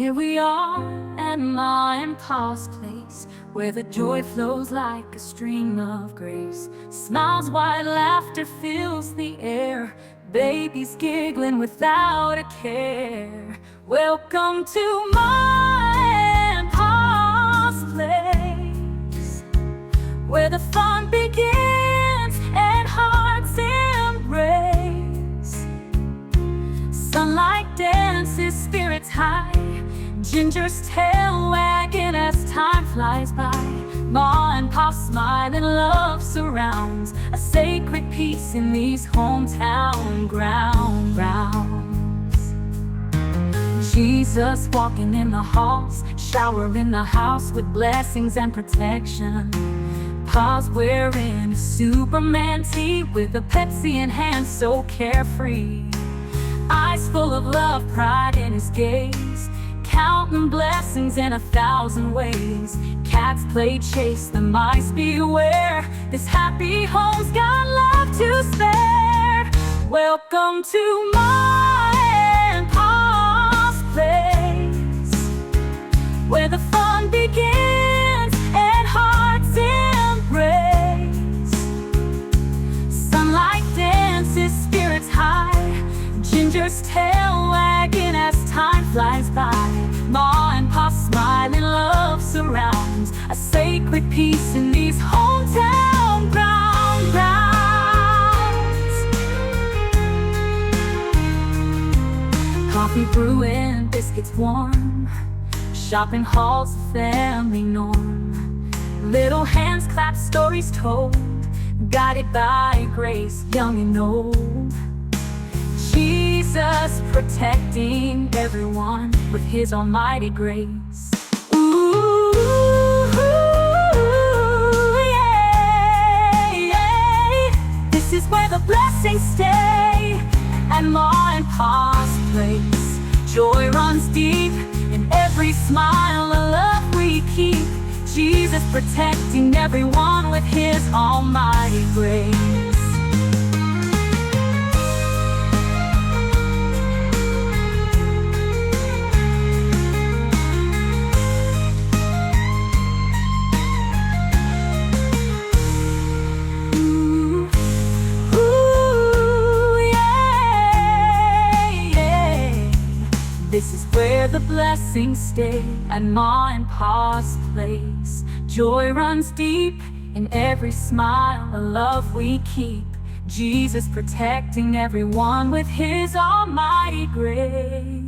Here we are at Ma and Pa's place, where the joy flows like a stream of grace. Smiles, white laughter fills the air, babies giggling without a care. Welcome to Ma and Pa's place, where the fun begins and hearts embrace. Sunlight dances, spirits high, Ginger's tail wagging as time flies by. Ma and Pa smile and love surrounds, a sacred peace in these hometown grounds. Jesus walking in the halls, showering the house with blessings and protection. Pa's wearing a Superman tee with a Pepsi in hand, so carefree. Eyes full of love, pride in his gaze, counting blessings in 1,000 ways. Cats play chase, the mice beware. This happy home's got love to spare. Welcome to Ma and Pa's place, where the fun begins and hearts embrace. Sunlight dances, spirits high, Ginger's tail wagging as time flies by. Ma and Pa smiling, love surrounds, a sacred peace in these hometown grounds. Coffee brewing, biscuits warm, shopping halls, a family norm. Little hands clap, stories told, guided by grace, young and old. Jesus protecting everyone with his almighty grace. Ooh, yeah, yeah. This is where the blessings stay, at Ma and Pa's place. Joy runs deep in every smile, a love we keep. Jesus protecting everyone with his almighty grace. This is where the blessings stay, at Ma and Pa's place. Joy runs deep in every smile, a love we keep. Jesus protecting everyone with his almighty grace.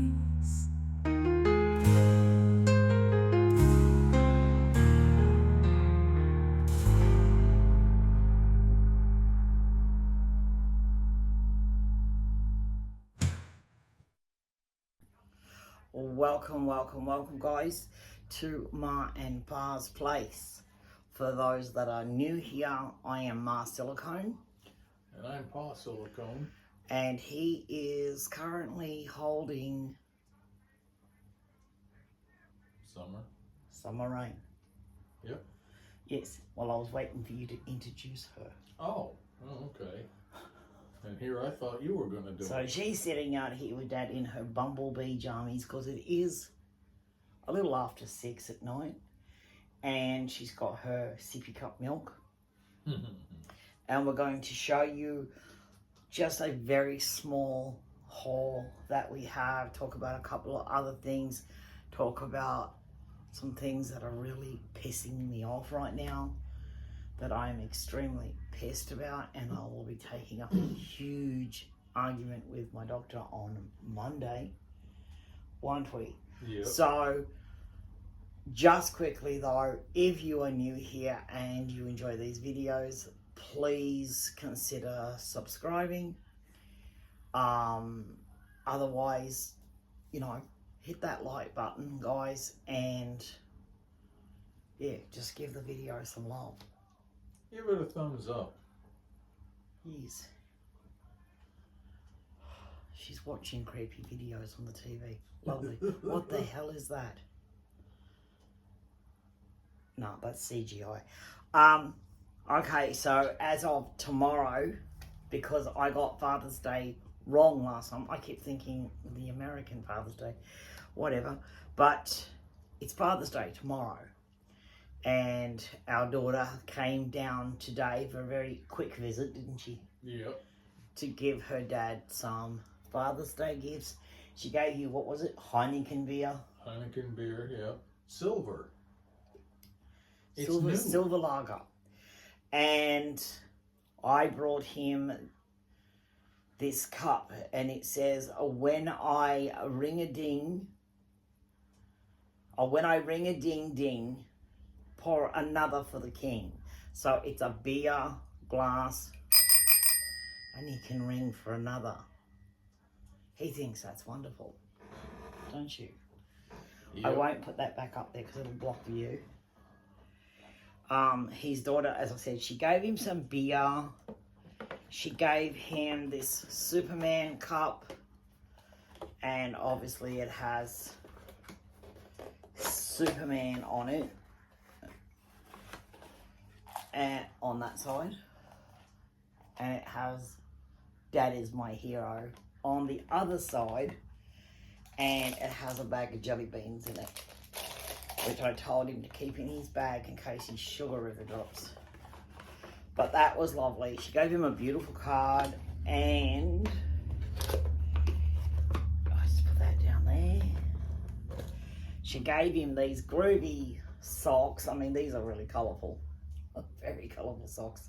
Welcome guys to Ma and Pa's place. For those that are new here, I am Ma Silicone. And I'm Pa Silicone. And he is currently holding Summer Rain. Yep. Yes, well I was waiting for you to introduce her. Oh, okay. And here I thought you were going to do it. So she's sitting out here with Dad in her bumblebee jammies because it is a little after 6 at night. And she's got her sippy cup milk. And we're going to show you just a very small haul that we have. Talk about a couple of other things. Talk about some things that are really pissing me off right now, that I am extremely pissed about, and I will be taking up a huge argument with my doctor on Monday, won't we? Yep. So, just quickly though, if you are new here and you enjoy these videos, please consider subscribing. Otherwise, hit that like button, guys, and yeah, just give the video some love. Give it a thumbs up. Yes. She's watching creepy videos on the TV. Lovely. What the hell is that? No, that's CGI. Okay, so as of tomorrow, because I got Father's Day wrong last time, I kept thinking the American Father's Day. whatever. But it's Father's Day tomorrow. And our daughter came down today for a very quick visit, didn't she? Yep. To give her dad some Father's Day gifts. She gave you, what was it? Heineken beer? Heineken beer, yeah. Silver. It's new. Silver lager. And I brought him this cup, and it says, when I ring a ding, ding, pour another for the king. So it's a beer glass, and he can ring for another. He thinks that's wonderful, don't you? Yep. I won't put that back up there because it'll block the view. His daughter, as I said, she gave him some beer. She gave him this Superman cup, and obviously it has Superman on it, and on that side, and it has Dad is my hero on the other side, and it has a bag of jelly beans in it, which I told him to keep in his bag in case his sugar ever drops. But that was lovely. She gave him a beautiful card, and I just put that down there. She gave him these groovy socks. I mean, these are really colourful, very colourful socks,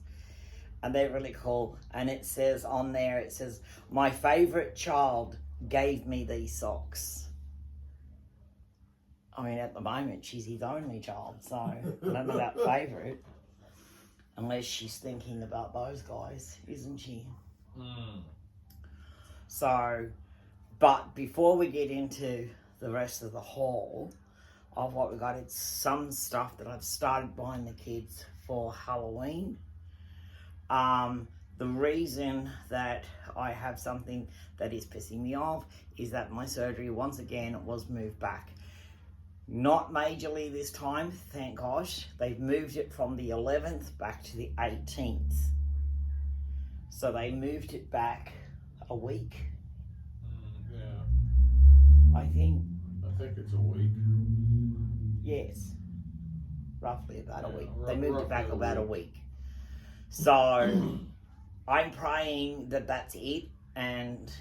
and they're really cool. And it says on there, it says, my favourite child gave me these socks. I mean, at the moment, she's his only child, so I don't know about favourite. Unless she's thinking about those guys, isn't she? Mm. So, but before we get into the rest of the haul of what we got, it's some stuff that I've started buying the kids for Halloween. The reason that I have something that is pissing me off is that my surgery once again was moved back. Not majorly this time, thank gosh. They've moved it from the 11th back to the 18th. So they moved it back a week. Yeah. I think. I think it's a week. Yes. Roughly about a Yeah, week. They moved it back roughly about a week. So I'm praying that that's it. And,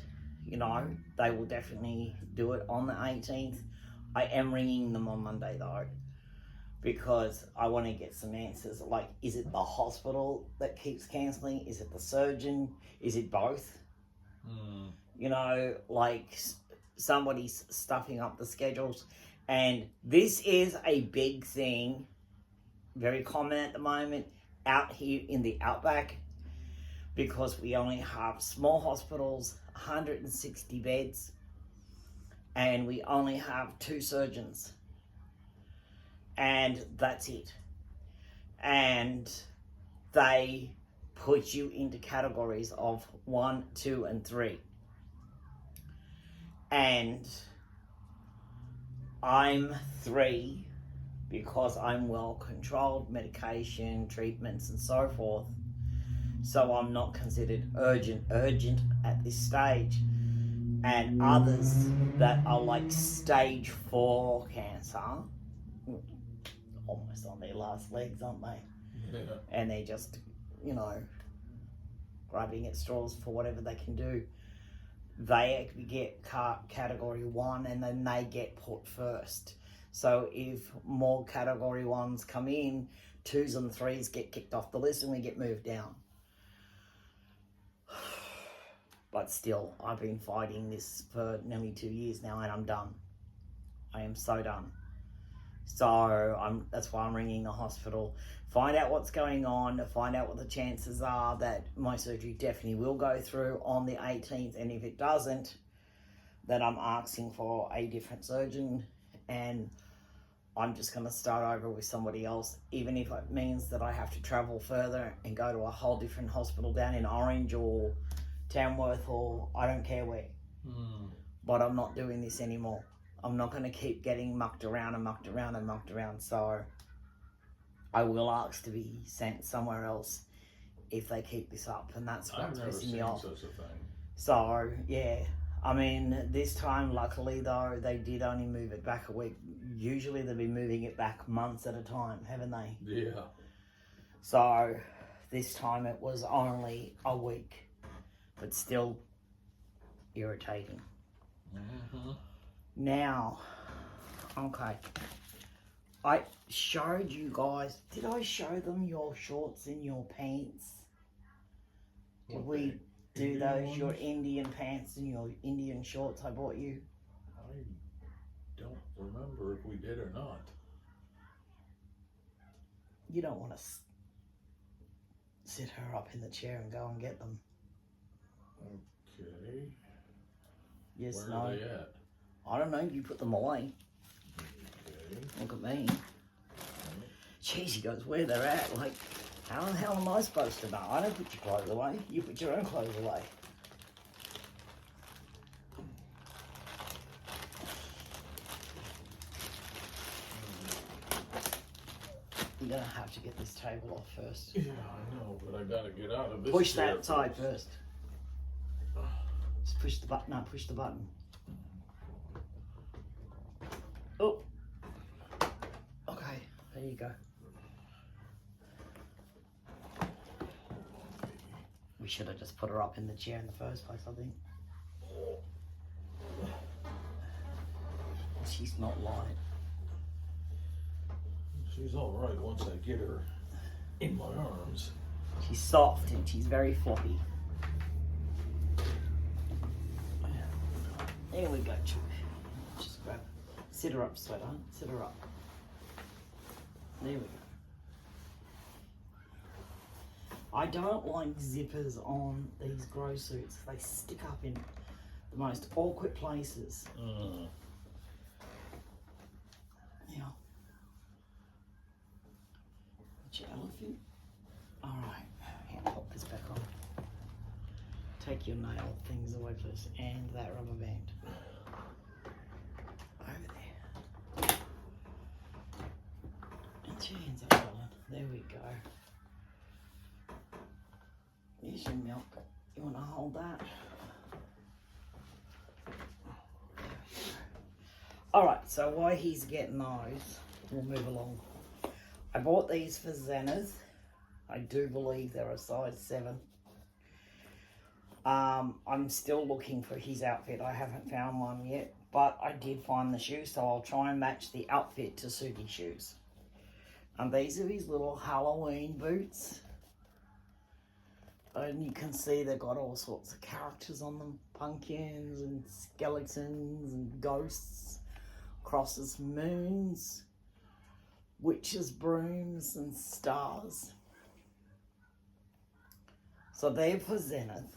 you know, they will definitely do it on the 18th. I am ringing them on Monday though, because I want to get some answers. Like, is it the hospital that keeps cancelling? Is it the surgeon? Is it both? Mm. You know, like somebody's stuffing up the schedules. And this is a big thing, very common at the moment, out here in the outback, because we only have small hospitals, 160 beds, and we only have 2 surgeons, and that's it. And they put you into categories of 1, 2, and 3. And I'm 3 because I'm well controlled, medication, treatments, and so forth. So I'm not considered urgent at this stage. And others that are like stage 4 cancer, almost on their last legs, aren't they? Yeah. And they're just, you know, grabbing at straws for whatever they can do. They get category 1, and then they get put first. So if more category 1s come in, 2s and 3s get kicked off the list and we get moved down. But still, I've been fighting this for nearly 2 years now, and I'm done. I am so done. So that's why I'm ringing the hospital. Find out what's going on, find out what the chances are that my surgery definitely will go through on the 18th. And if it doesn't, then I'm asking for a different surgeon, and I'm just going to start over with somebody else, even if it means that I have to travel further and go to a whole different hospital down in Orange or Tamworth, or I don't care where. But I'm not doing this anymore. I'm not going to keep getting mucked around. So I will ask to be sent somewhere else if they keep this up, and that's what's I've never pissing me seen off. such a thing. So yeah, I mean, this time, luckily though, they did only move it back a week. Usually they've been moving it back months at a time, haven't they? Yeah. So this time it was only a week, but still irritating. Mm-hmm. Now, okay, I showed you guys, did I show them your shorts and your pants? Did we do those, your Indian pants and your Indian shorts I bought you? I don't remember if we did or not. You don't want to sit her up in the chair and go and get them. Okay. Yes, Where no. are they at? I don't know, you put them away. Okay. Look at me. Jeez, he goes, where they're at, like, how the hell am I supposed to know? I don't put your clothes away. You put your own clothes away. You're going to have to get this table off first. Yeah, I know, but I gotta get out of this Push chair that side first. Just push the button. No, push the button. Oh. Okay, there you go. We should have just put her up in the chair in the first place, I think. She's not light. She's all right once I get her in my arms. She's soft and she's very floppy. There we go, Chuck. Just grab. Sit her up, sweetheart. Sit her up. There we go. I don't like zippers on these grow suits. They stick up in the most awkward places. Yeah. What's your elephant? Alright. Here, pop this back on. Take your nail things away first. And that rubber band. Over there. And your hands up, darling. There we go. Here's your milk. You want to hold that? Alright, so while he's getting those, we'll move along. I bought these for Zenith. I do believe they're a size 7. I'm still looking for his outfit. I haven't found one yet, but I did find the shoes, so I'll try and match the outfit to suit his shoes. And these are his little Halloween boots. And you can see they've got all sorts of characters on them. Pumpkins and skeletons and ghosts, crosses, moons, witches' brooms and stars. So they're for Zenith.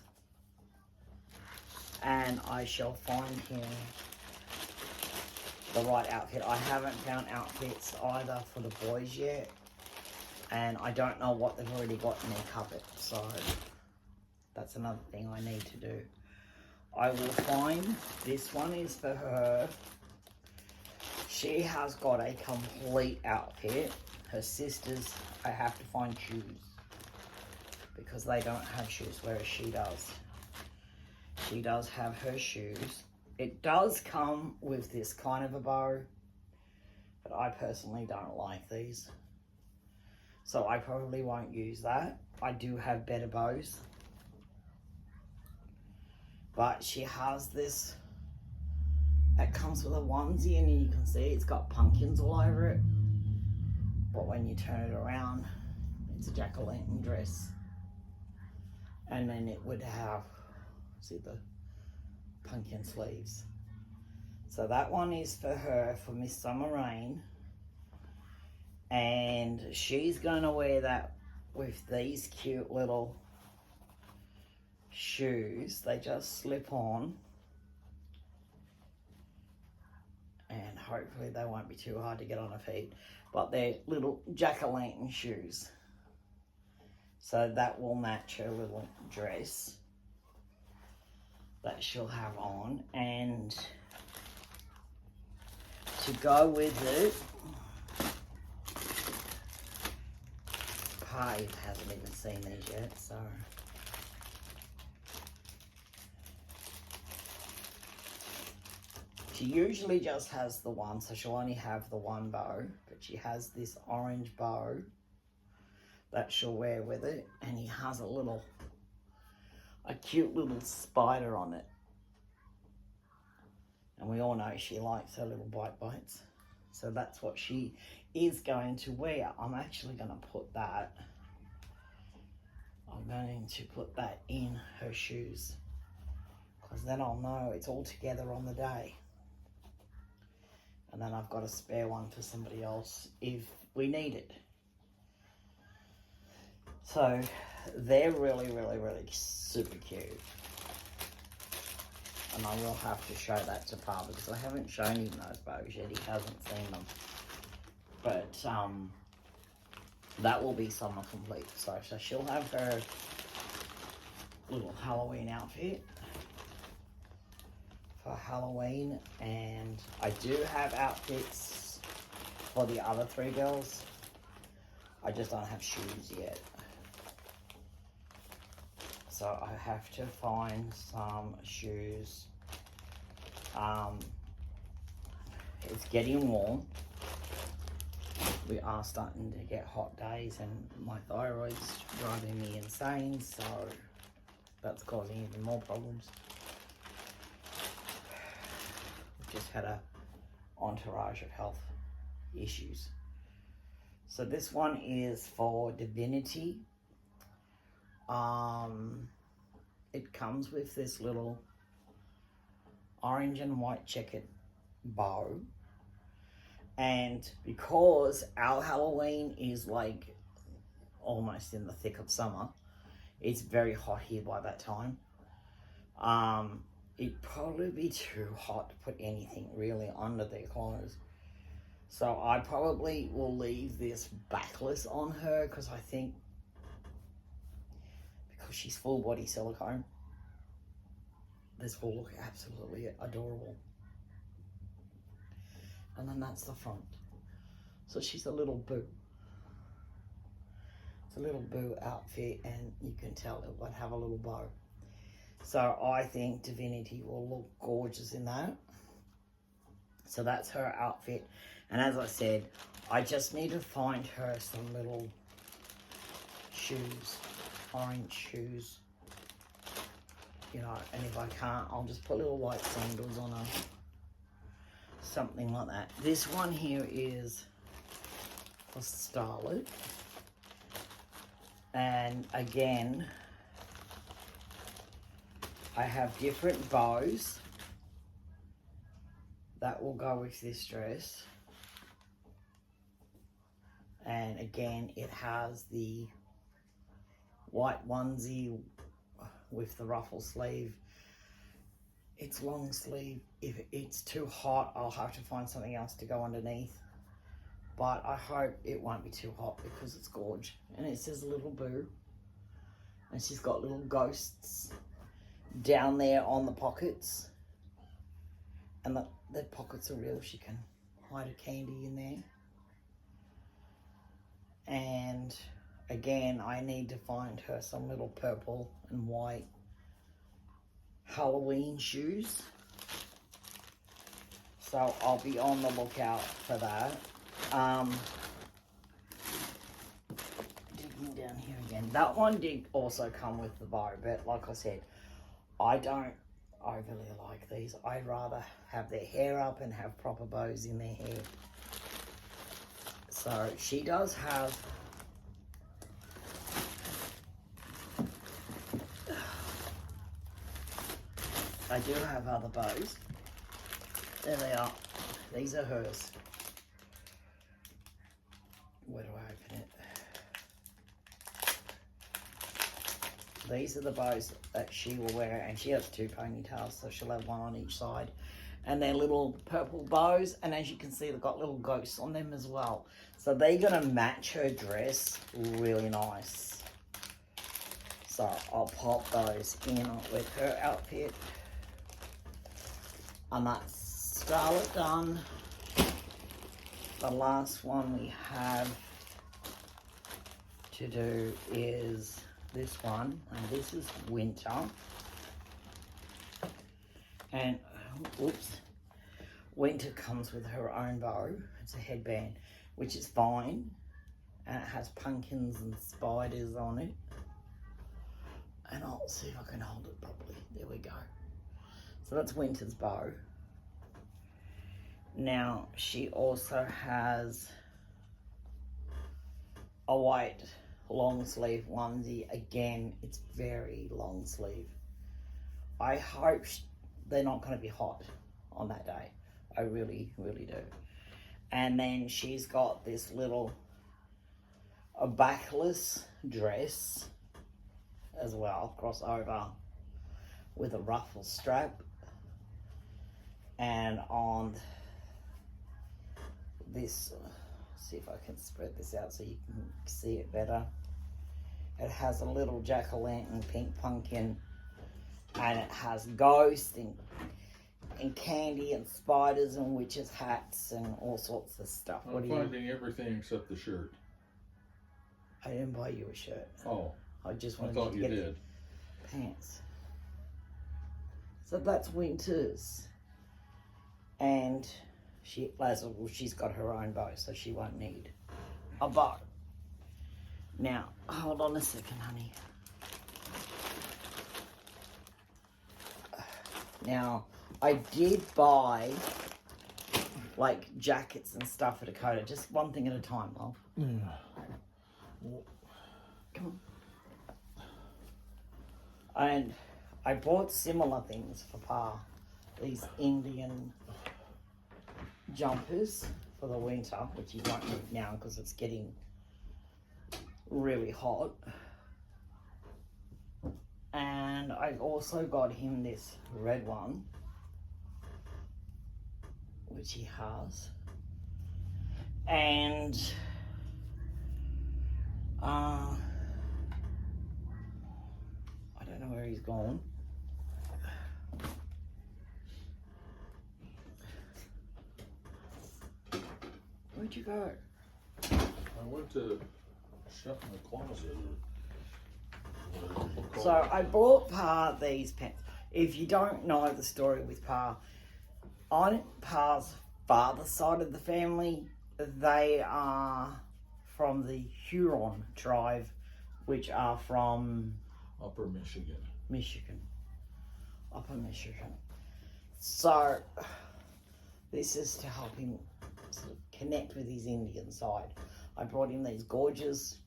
And I shall find him the right outfit. I haven't found outfits either for the boys yet. And I don't know what they've already got in their cupboard. So that's another thing I need to do. I will find, this one is for her. She has got a complete outfit. Her sisters, I have to find shoes. Because they don't have shoes, whereas she does. She does have her shoes. It does come with this kind of a bow. But I personally don't like these. So I probably won't use that. I do have better bows. But she has this. It comes with a onesie and you can see it's got pumpkins all over it. But when you turn it around, it's a jack-o'-lantern dress. And then it would have, see the pumpkin sleeves. So that one is for her, for Miss Summer Rain. And she's going to wear that with these cute little shoes. They just slip on. And hopefully they won't be too hard to get on her feet. But they're little jack-o'-lantern shoes. So that will match her little dress that she'll have on. And to go with it, Pi hasn't even seen these yet, so She usually just has the one, so she'll only have the one bow, but she has this orange bow that she'll wear with it, and he has a cute little spider on it. And we all know she likes her little bites. So that's what she is going to wear. I'm actually going to put that, in her shoes, because then I'll know it's all together on the day. And then I've got a spare one for somebody else if we need it. So they're really, really, really super cute. And I will have to show that to Pa, because I haven't shown him those bows yet. He hasn't seen them. But that will be summer complete. So she'll have her little Halloween outfit for Halloween. And I do have outfits for the other 3 girls. I just don't have shoes yet. So I have to find some shoes. It's getting warm. We are starting to get hot days, and my thyroid's driving me insane, so that's causing even more problems. We've just had a entourage of health issues. So this one is for Divinity. It comes with this little orange and white checkered bow, and because our Halloween is like almost in the thick of summer, it's very hot here by that time. It'd probably be too hot to put anything really under their clothes, so I probably will leave this backless on her, because I think she's full body silicone, this will look absolutely adorable. And then that's the front. So she's a little boo. It's a little boo outfit, and you can tell it would have a little bow. So I think Divinity will look gorgeous in that. So that's her outfit. And as I said, I just need to find her some little shoes. Orange shoes, you know, and if I can't, I'll just put little white sandals on her, something like that. This one here is for Starlet, and again, I have different bows that will go with this dress, and again, it has the white onesie with the ruffle sleeve. It's long sleeve. If it's too hot, I'll have to find something else to go underneath. But I hope it won't be too hot, because it's gorge. And it says little boo. And she's got little ghosts down there on the pockets. And the pockets are real. She can hide a candy in there. And again, I need to find her some little purple and white Halloween shoes. So I'll be on the lookout for that. Digging down here again. That one did also come with the bow, but like I said, I don't overly like these. I'd rather have their hair up and have proper bows in their hair. So she does have I do have other bows. There they are. These are hers. Where do I open it? These are the bows that she will wear, and she has 2 ponytails, so she'll have one on each side. And they're little purple bows, and as you can see, they've got little ghosts on them as well. So they're gonna match her dress really nice. So I'll pop those in with her outfit. And that's Starlet done. The last one we have to do is this one, and this is winter. And oops, Winter comes with her own bow. It's a headband, which is fine. And it has pumpkins and spiders on it. And I'll see if I can hold it properly. There we go. So that's Winter's bow. Now, she also has a white long sleeve onesie. Again, it's very long sleeve. I hope they're not going to be hot on that day. I really, really do. And then she's got this little a backless dress as well, crossover with a ruffle strap. And on this, see if I can spread this out so you can see it better. It has a little jack-o'-lantern pink pumpkin, and it has ghosts and candy and spiders and witches' hats and all sorts of stuff. I'm finding everything except the shirt. I didn't buy you a shirt. Oh, I just I wanted thought to you get did. pants. So that's Winter's. And she's got her own bow, so she won't need a bow. Now, hold on a second, honey. Now, I did buy like jackets and stuff for Dakota. Just one thing at a time, love. Come on. And I bought similar things for Pa. These Indian jumpers for the winter, which he won't need now because it's getting really hot. And I also got him this red one, which he has. And I don't know where he's gone. Where'd you go? I went to shut my closet. So I bought Pa these pants. If you don't know the story with Pa, on Pa's father's side of the family, they are from the Huron tribe, which are from Upper Michigan. Upper Michigan. So this is to help him sort of connect with his Indian side. I brought him these gorgeous,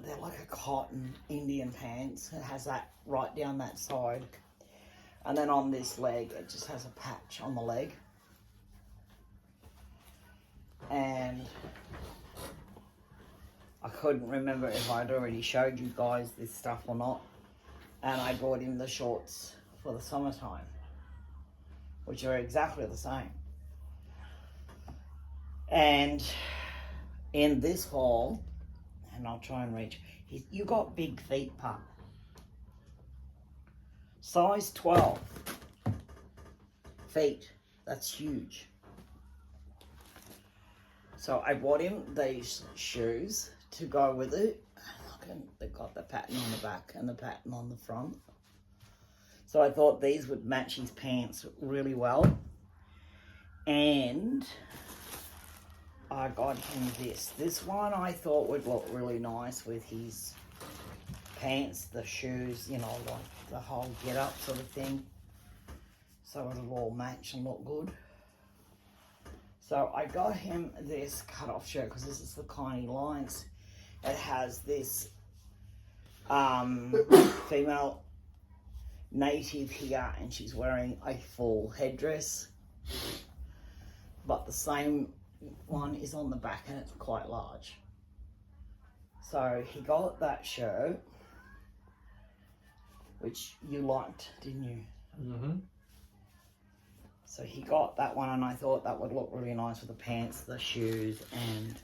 they're like a cotton Indian pants. It has that right down that side. And then on this leg, it just has a patch on the leg. And I couldn't remember if I'd already showed you guys this stuff or not. And I bought him the shorts for the summertime, which are exactly the same. And in this haul, and I'll try and reach, you got big feet, Pa. Size 12 feet, that's huge. So I bought him these shoes to go with it. Look, they've got the pattern on the back and the pattern on the front. So I thought these would match his pants really well. And I got him this. This one I thought would look really nice with his pants, the shoes, you know, like the whole get up sort of thing. So it'll all match and look good. So I got him this cut-off shirt because this is the kind he likes. It has this female native here, and she's wearing a full headdress. But the same one is on the back, and it's quite large. So he got that shirt, which you liked, didn't you? Mm-hmm. So he got that one, and I thought that would look really nice with the pants, the shoes, and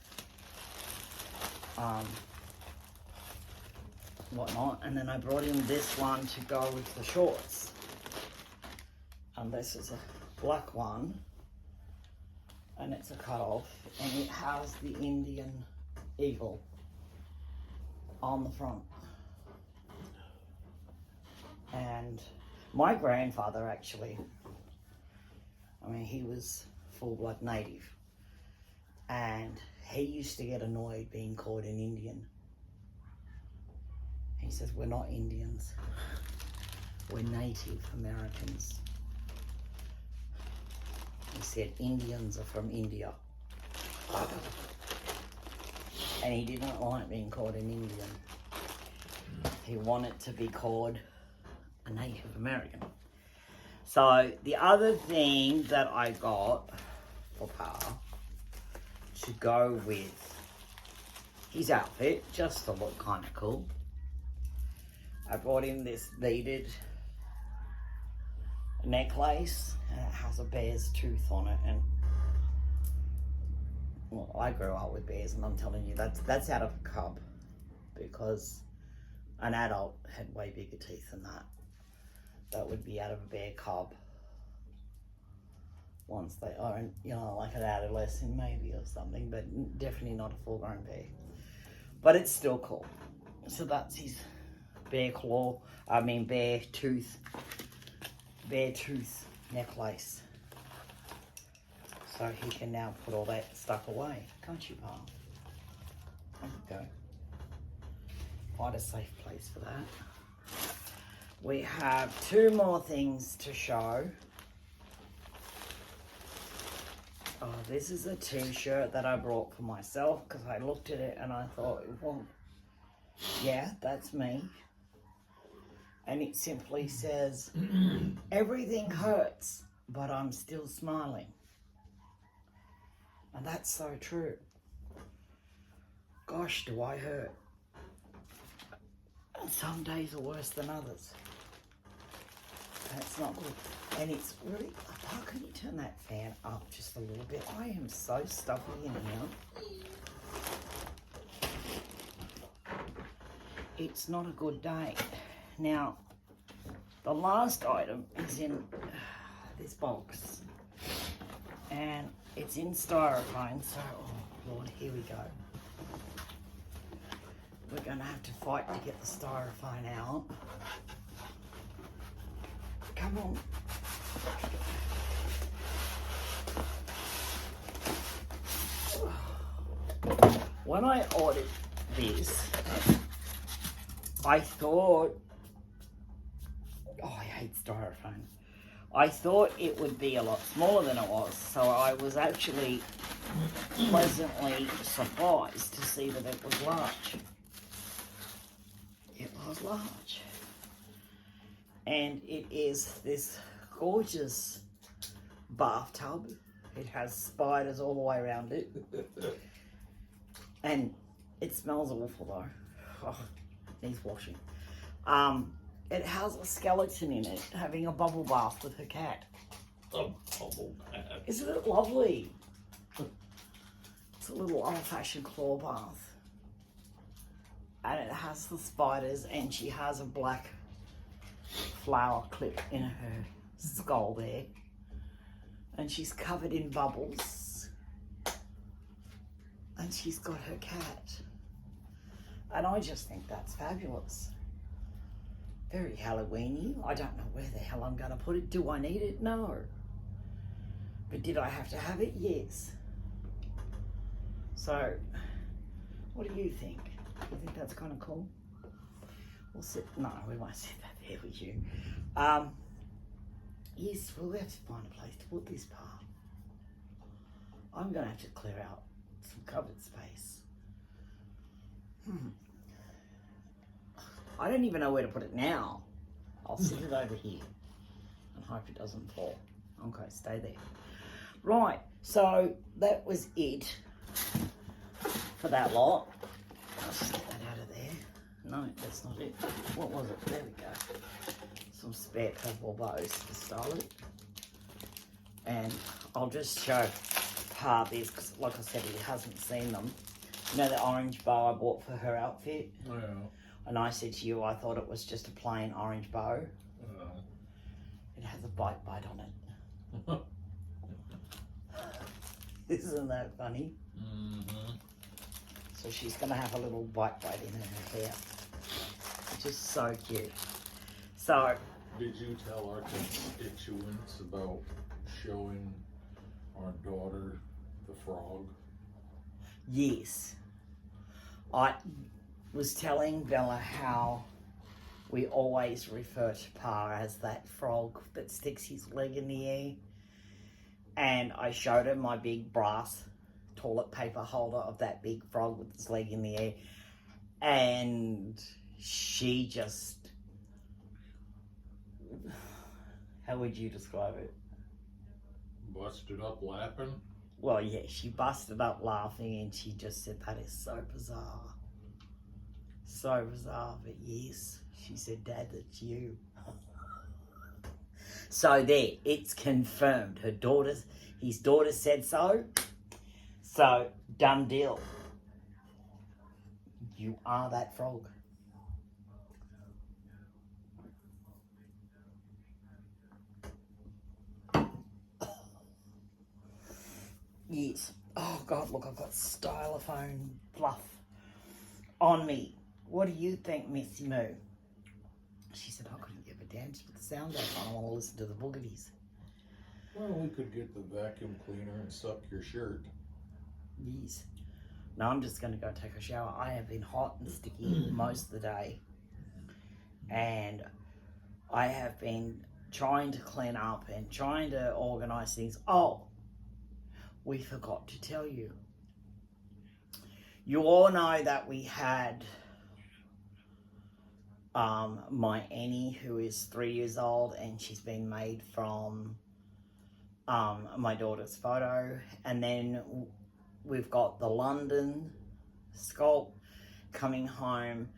whatnot. And then I brought him this one to go with the shorts. And this is a black one, and it's a cut-off, and it has the Indian eagle on the front. And my grandfather actually I mean, he was full-blood native. And he used to get annoyed being called an Indian. He says, we're not Indians. We're Native Americans. He said, Indians are from India. And he didn't like being called an Indian. He wanted to be called a Native American. So the other thing that I got for Pa to go with his outfit, just to look kind of cool, I brought him this beaded necklace, and it has a bear's tooth on it. And well, I grew up with bears, and I'm telling you, that's out of a cub, because an adult had way bigger teeth than that. That would be out of a bear cub. Once they are, like an adolescent maybe or something, but definitely not a full-grown bear. But it's still cool. So that's his bear tooth necklace. So he can now put all that stuff away, can't you, Pa? There we go. Quite a safe place for that. We have 2 more things to show. Oh, this is a t-shirt that I brought for myself because I looked at it and I thought, well, yeah, that's me. And it simply says, everything hurts, but I'm still smiling. And that's so true. Gosh, do I hurt. And some days are worse than others. And it's not good. And it's really, how can you turn that fan up just a little bit? I am so stuffy in here. It's not a good day. Now, the last item is in this box. And it's in styrofoam, so, oh Lord, here we go. We're going to have to fight to get the styrofoam out. Come on. When I ordered this, I thought, oh, I hate styrofoam. I thought it would be a lot smaller than it was, so I was actually pleasantly surprised to see that it was large. It was large. And it is this gorgeous bathtub. It has spiders all the way around it. And it smells awful though. Oh, it needs washing. It has a skeleton in it having a bubble bath with her cat. A bubble bath. Isn't it lovely? It's a little old-fashioned claw bath. And it has the spiders, and she has a black flower clip in her skull there. And she's covered in bubbles. And she's got her cat. And I just think that's fabulous. Very Halloween-y. I don't know where the hell I'm going to put it. Do I need it? No. But did I have to have it? Yes. So, what do you think? Do you think that's kind of cool? We'll sit, no, we won't sit that there with you. Yes, we'll have to find a place to put this part. I'm going to have to clear out some cupboard space. I don't even know where to put it now. I'll sit it over here and hope it doesn't fall. Okay, stay there. Right, so that was it for that lot. Let's just get that out of there. No, that's not it. What was it? There we go. Some spare purple bows to style it. And I'll just show Pa these because, like I said, he hasn't seen them. You know the orange bow I bought for her outfit? Yeah. And I said to you, I thought it was just a plain orange bow. It has a bite on it. Isn't that funny? Mm-hmm. So she's going to have a little bite in her hair. Which is so cute. So, Did you tell our constituents about showing our daughter the frog? Yes. I was telling Bella how we always refer to Pa as that frog that sticks his leg in the air. And I showed her my big brass toilet paper holder of that big frog with his leg in the air. And she just... How would you describe it? Busted up laughing? Well, yeah, she busted up laughing and she just said, that is so bizarre. So bizarre, but yes, she said, Dad, that's you. So there, it's confirmed. His daughter said so. So, done deal. You are that frog. Yes. Oh God, look, I've got stylophone fluff on me. What do you think, Missy Moo? She said, I couldn't give a damn with the sound off. I don't want to listen to the boogies. Well, we could get the vacuum cleaner and suck your shirt. Yes. No, I'm just going to go take a shower. I have been hot and sticky most of the day. And I have been trying to clean up and trying to organise things. Oh, we forgot to tell you. You all know that we had my Annie, who is 3 years old, and she's been made from my daughter's photo. And then we've got the London sculpt coming home,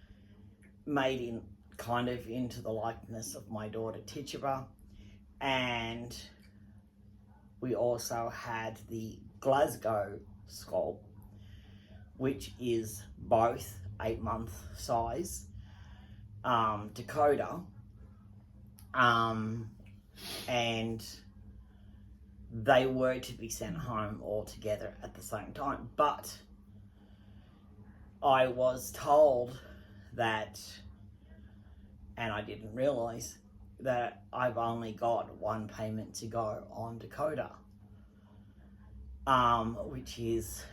made in kind of into the likeness of my daughter Tituba. And we also had the Glasgow sculpt, which is both 8-month size, Dakota, and they were to be sent home all together at the same time. But I was told that, and I didn't realise, that I've only got one payment to go on Dakota, which is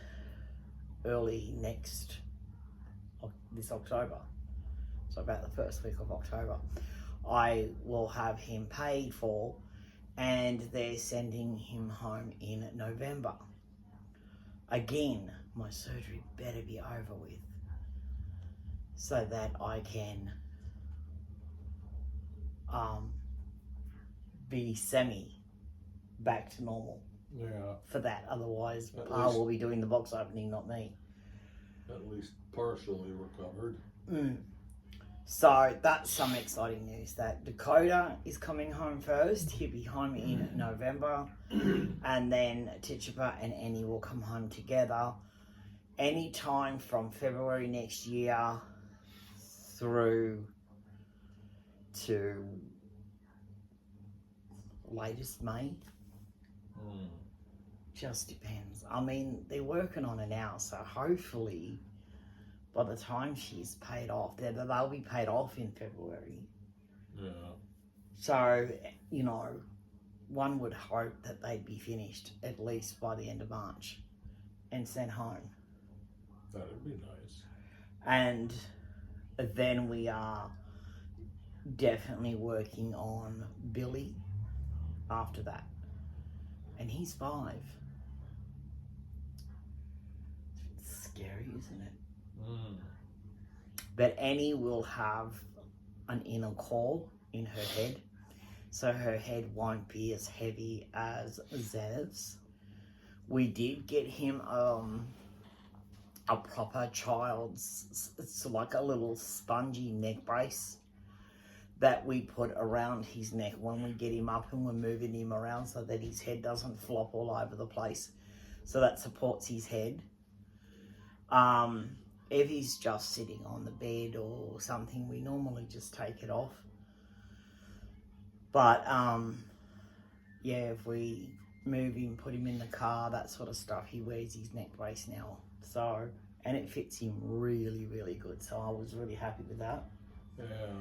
early this October. So about the first week of October. I will have him paid for, and they're sending him home in November. Again, my surgery better be over with so that I can be back to normal. Yeah. For that, otherwise At Pa least- will be doing the box opening, not me. At least partially recovered. So that's some exciting news, that Dakota is coming home first. He'll be home in November, and then Tituba and Annie will come home together anytime from February next year through to latest May. Just depends. I mean, they're working on it now, so hopefully by the time she's paid off, they'll be paid off in February. Yeah. So, you know, one would hope that they'd be finished at least by the end of March and sent home. That'd be nice. And then we are definitely working on Billy after that. And he's 5. It's scary, isn't it? But Annie will have an inner core in her head, so her head won't be as heavy as Zev's. We did get him a proper child's, it's like a little spongy neck brace that we put around his neck when we get him up and we're moving him around so that his head doesn't flop all over the place. So that supports his head. If he's just sitting on the bed or something, we normally just take it off. But, yeah, if we move him, put him in the car, that sort of stuff, he wears his neck brace now. So, and it fits him really, really good. So I was really happy with that. Yeah.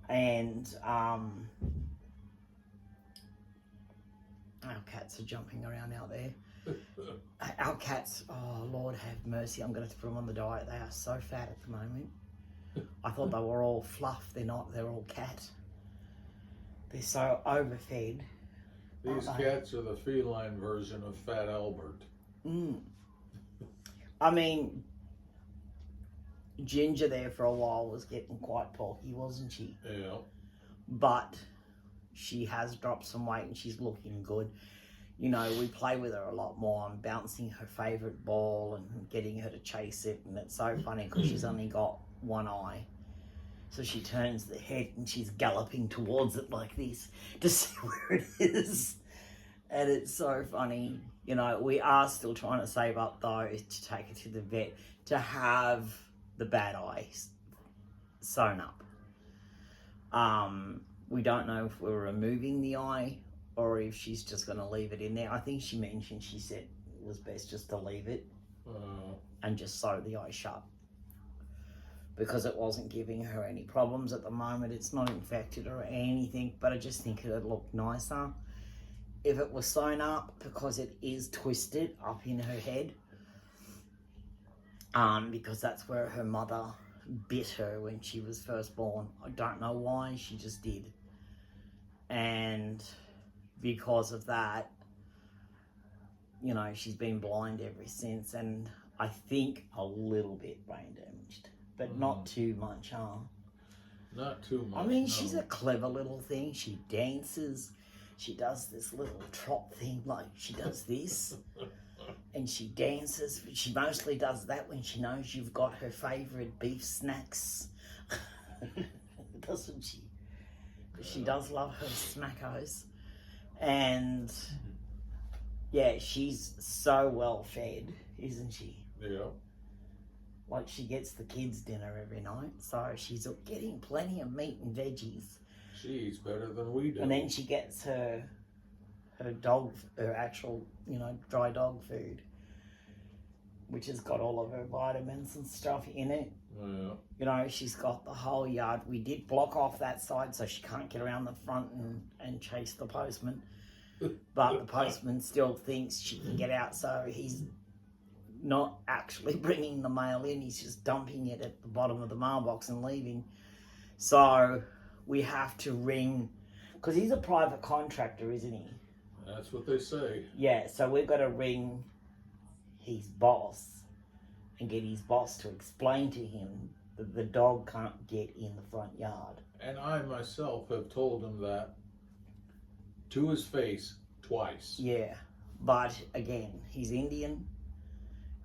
And, Our cats are jumping around out there. Our cats, oh Lord have mercy, I'm going to have to put them on the diet. They are so fat at the moment. I thought they were all fluff. They're not. They're all cat. They're so overfed. These cats are the feline version of Fat Albert. I mean, Ginger there for a while was getting quite porky, wasn't she? Yeah. But she has dropped some weight and she's looking good. You know, we play with her a lot more. I'm bouncing her favourite ball and getting her to chase it. And it's so funny because she's only got one eye. So she turns the head and she's galloping towards it like this to see where it is. And it's so funny. You know, we are still trying to save up though to take her to the vet to have the bad eye sewn up. We don't know if we're removing the eye or if she's just going to leave it in there. I think she mentioned, she said it was best just to leave it and just sew the eye shut because it wasn't giving her any problems at the moment. It's not infected or anything, but I just think it would look nicer if it was sewn up because it is twisted up in her head. Because that's where her mother bit her when she was first born. I don't know why, she just did. And because of that, you know, she's been blind ever since, and I think a little bit brain damaged, but not too much, Not too much. I mean, no. she's a clever little thing. She dances. She does this little trot thing, like she does this. And she dances. She mostly does that when she knows you've got her favourite beef snacks. Doesn't she? She does love her smackos. And yeah, she's so well fed, isn't she? Yeah. Like she gets the kids' dinner every night, so she's getting plenty of meat and veggies. She eats better than we do. And then she gets her actual, you know, dry dog food, which has got all of her vitamins and stuff in it. Yeah. You know, she's got the whole yard. We did block off that side so she can't get around the front and chase the postman. But the postman still thinks she can get out, so he's not actually bringing the mail in. He's just dumping it at the bottom of the mailbox and leaving. So we have to ring, because he's a private contractor, isn't he? That's what they say. Yeah, so we've got to ring his boss and get his boss to explain to him that the dog can't get in the front yard. And I myself have told him that to his face twice. Yeah, but again, he's Indian,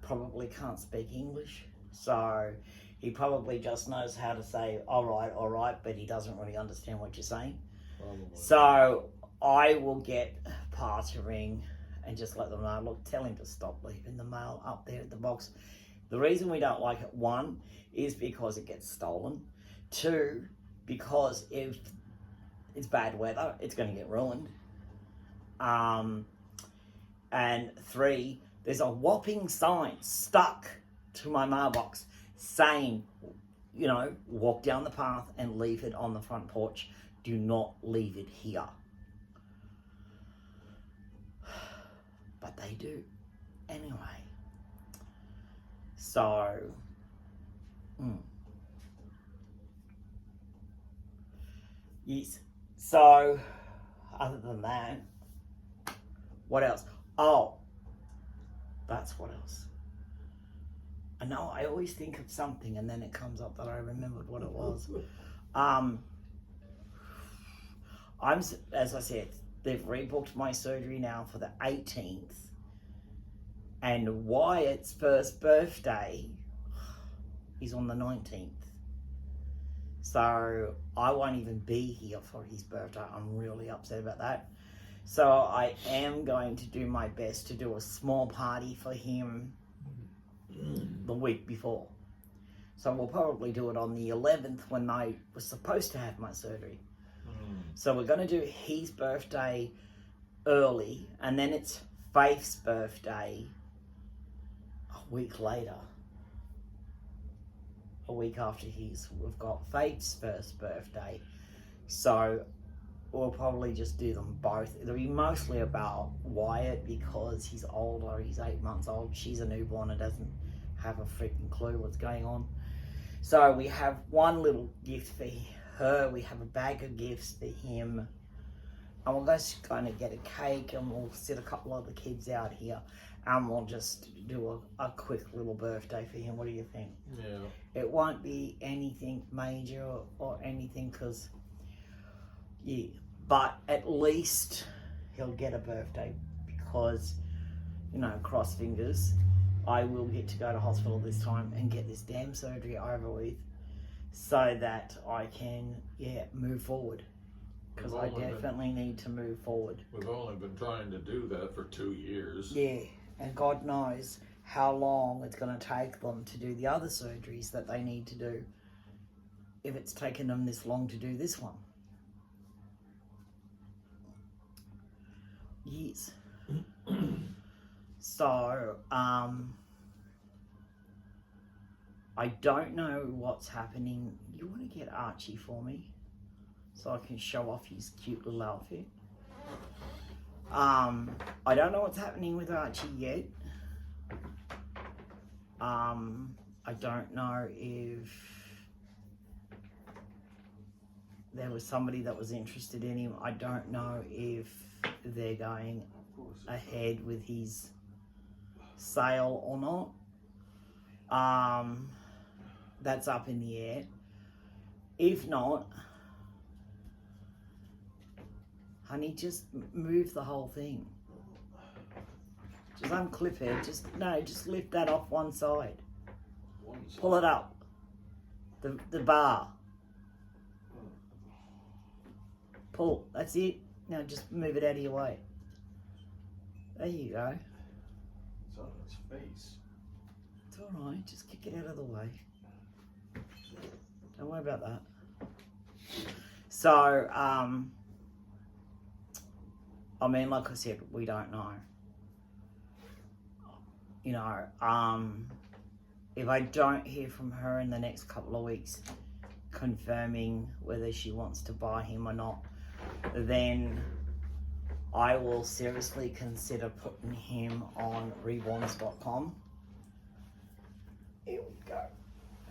probably can't speak English, so he probably just knows how to say, all right, but he doesn't really understand what you're saying. Probably. So I will get Pa to ring and just let them know, look, tell him to stop leaving the mail up there at the box. The reason we don't like it, one, is because it gets stolen. Two, because if it's bad weather, it's going to get ruined. And three, there's a whopping sign stuck to my mailbox saying, you know, walk down the path and leave it on the front porch. Do not leave it here. But they do. Anyway. So, yes. So, other than that, what else? Oh, that's what else. I know I always think of something and then it comes up that I remembered what it was. As I said, they've rebooked my surgery now for the 18th. And Wyatt's first birthday is on the 19th. So I won't even be here for his birthday. I'm really upset about that. So I am going to do my best to do a small party for him the week before. So we'll probably do it on the 11th when I was supposed to have my surgery. So we're going to do his birthday early, and then it's Faith's birthday a week later. A week after his. We've got Faith's first birthday. So we'll probably just do them both. It'll be mostly about Wyatt because he's older, he's 8 months old. She's a newborn and doesn't have a freaking clue what's going on. So we have one little gift for her, we have a bag of gifts for him, and we're just going to get a cake and we'll sit a couple of the kids out here and we'll just do a quick little birthday for him. What do you think? Yeah. It won't be anything major or anything because, yeah, but at least he'll get a birthday because, you know, cross fingers, I will get to go to hospital this time and get this damn surgery over with so that I can, move forward. Because I definitely need to move forward. We've only been trying to do that for 2 years. Yeah, and God knows how long it's going to take them to do the other surgeries that they need to do if it's taken them this long to do this one. Yes. So, I don't know what's happening. You want to get Archie for me so I can show off his cute little outfit? I don't know what's happening with Archie yet. I don't know if there was somebody that was interested in him. I don't know if they're going ahead with his sale or not. That's up in the air. If not, honey, just move the whole thing. Just unclip it. Just lift that off one side. Pull it up. The bar. Pull. That's it. Now just move it out of your way. There you go. It's on its face. It's alright. Just kick it out of the way. Don't worry about that. So, I mean, like I said, we don't know. You know, if I don't hear from her in the next couple of weeks confirming whether she wants to buy him or not, then I will seriously consider putting him on reborns.com. Here we go.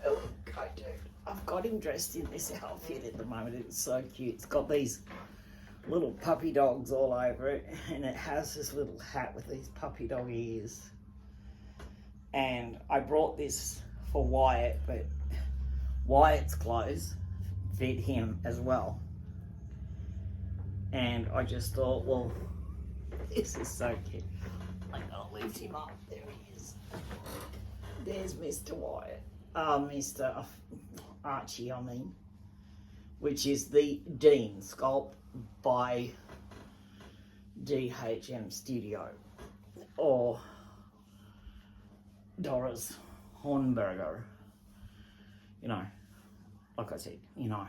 Here we go, dude. I've got him dressed in this outfit at the moment. It's so cute. It's got these little puppy dogs all over it, and it has this little hat with these puppy dog ears. And I brought this for Wyatt, but Wyatt's clothes fit him as well. And I just thought, well, this is so cute. I'm gonna lift him up. There he is. There's Mr. Wyatt. Mr. Archie, I mean. Which is the Dean sculpt by DHM Studio. Or Doris Hornberger. You know, like I said, you know,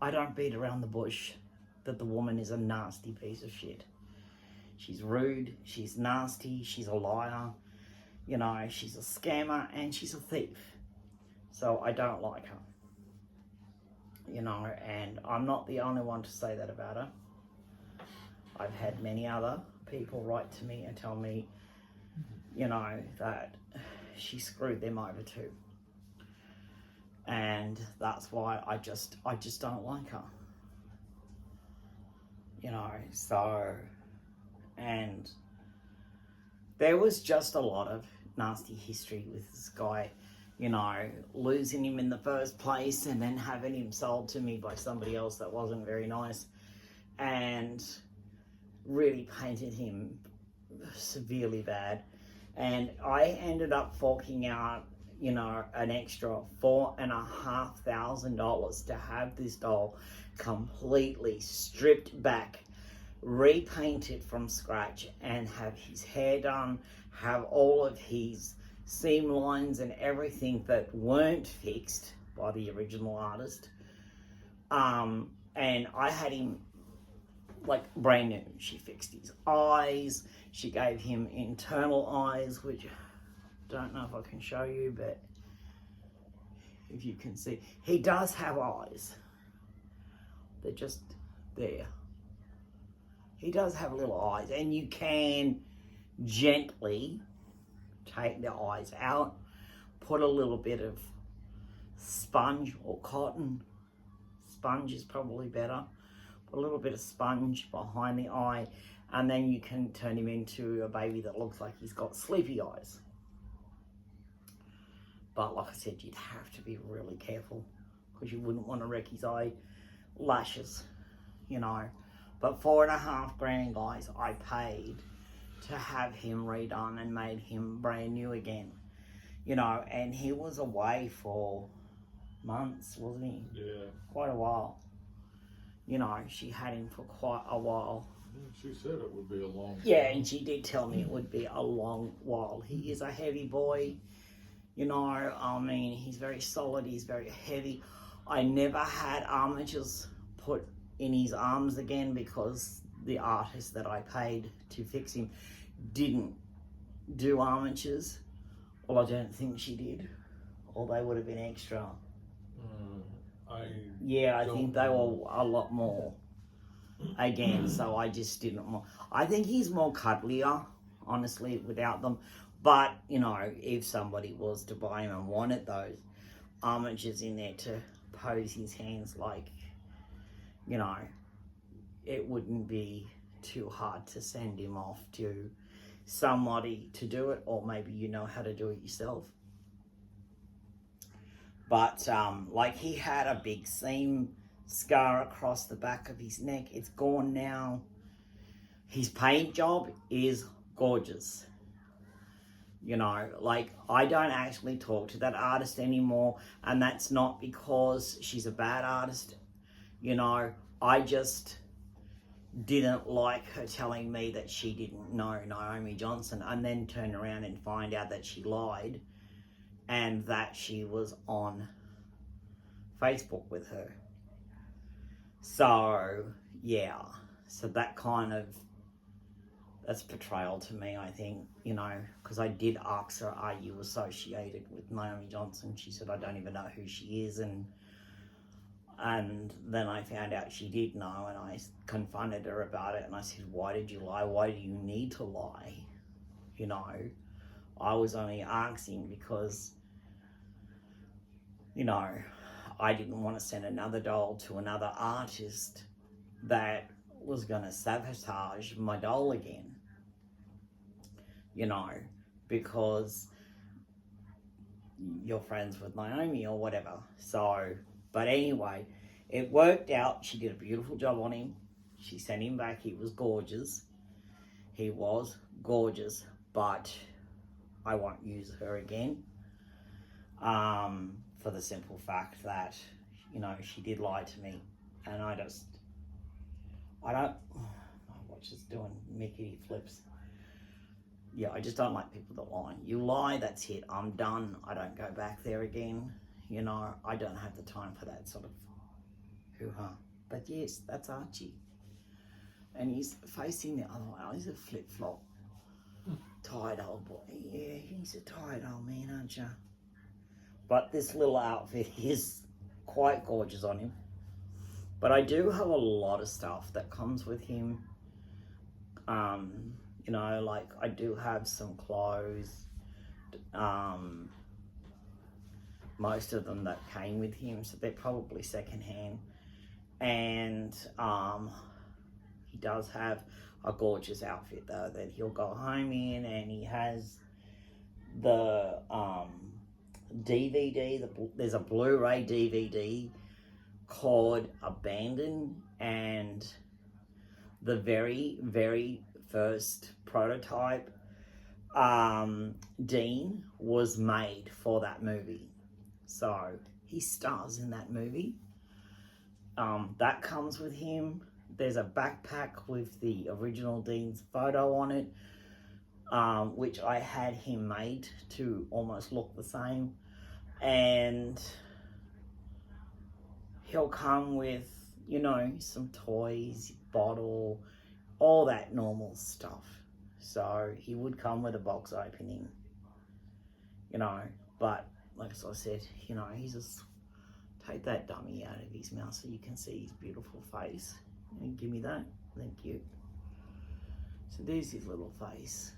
I don't beat around the bush that the woman is a nasty piece of shit. She's rude, she's nasty, she's a liar, you know, she's a scammer and she's a thief. So I don't like her. You know, and I'm not the only one to say that about her. I've had many other people write to me and tell me, you know, that she screwed them over too. And that's why I just don't like her. You know, so, and there was just a lot of nasty history with this guy, you know, losing him in the first place and then having him sold to me by somebody else that wasn't very nice, and really painted him severely bad. And I ended up forking out, you know, an extra $4,500 to have this doll completely stripped back, repainted from scratch, and have his hair done, have all of his seam lines and everything that weren't fixed by the original artist. And I had him like brand new. She fixed his eyes, she gave him internal eyes, which don't know if I can show you, but if you can see, he does have eyes. They're just there. He does have little eyes, and you can gently take the eyes out, put a little bit of sponge or cotton. Sponge is probably better. Put a little bit of sponge behind the eye, and then you can turn him into a baby that looks like he's got sleepy eyes. But like I said, you'd have to be really careful because you wouldn't want to wreck his eye lashes, you know. But $4,500, guys, I paid to have him redone and made him brand new again, you know. And he was away for months, wasn't he? Yeah. Quite a while. You know, she had him for quite a while. She said it would be a long Yeah, time. and she did tell me it would be a long while. He is a heavy boy, you know. I mean, he's very solid, he's very heavy. I never had armatures put in his arms again because the artist that I paid to fix him didn't do armatures. Well, I don't think she did, or they would have been extra. I think they were a lot more again, so I just didn't want. I think he's more cuddlier, honestly, without them. But, you know, if somebody was to buy him and wanted those armatures in there to pose his hands, like, you know, it wouldn't be too hard to send him off to somebody to do it, or maybe you know how to do it yourself. But, like, he had a big seam scar across the back of his neck. It's gone now. His paint job is gorgeous. You know, like, I don't actually talk to that artist anymore, and that's not because she's a bad artist. You know, I just didn't like her telling me that she didn't know Naomi Johnson, and then turn around and find out that she lied and that she was on Facebook with her. So, yeah. So that's betrayal to me, I think, you know, because I did ask her, are you associated with Naomi Johnson? She said, I don't even know who she is, and then I found out she did know, and I confronted her about it, and I said, why did you lie? Why do you need to lie? You know, I was only asking because, you know, I didn't want to send another doll to another artist that was going to sabotage my doll again, you know, because you're friends with Naomi or whatever. So, but anyway, it worked out. She did a beautiful job on him. She sent him back. He was gorgeous. He was gorgeous, but I won't use her again. For the simple fact that, you know, she did lie to me, and I don't, my watch is doing Mickey flips. Yeah, I just don't like people that lie. You lie, that's it, I'm done. I don't go back there again. You know, I don't have the time for that sort of hoo-ha. But yes, that's Archie. And he's facing the other way. Oh, he's a flip-flop. Tired old boy. Yeah, he's a tired old man, aren't you? But this little outfit is quite gorgeous on him. But I do have a lot of stuff that comes with him. You know, like I do have some clothes. Most of them that came with him, so they're probably secondhand. And he does have a gorgeous outfit though that he'll go home in, and he has the DVD, there's a Blu-ray DVD called Abandoned, and the very, very first prototype Dean was made for that movie. So he stars in that movie. That comes with him. There's a backpack with the original Dean's photo on it, which I had him made to almost look the same. And he'll come with, you know, some toys, bottle, all that normal stuff. So he would come with a box opening, you know, but like I said, you know, he just take that dummy out of his mouth so you can see his beautiful face. And give me that. Thank you. So there's his little face.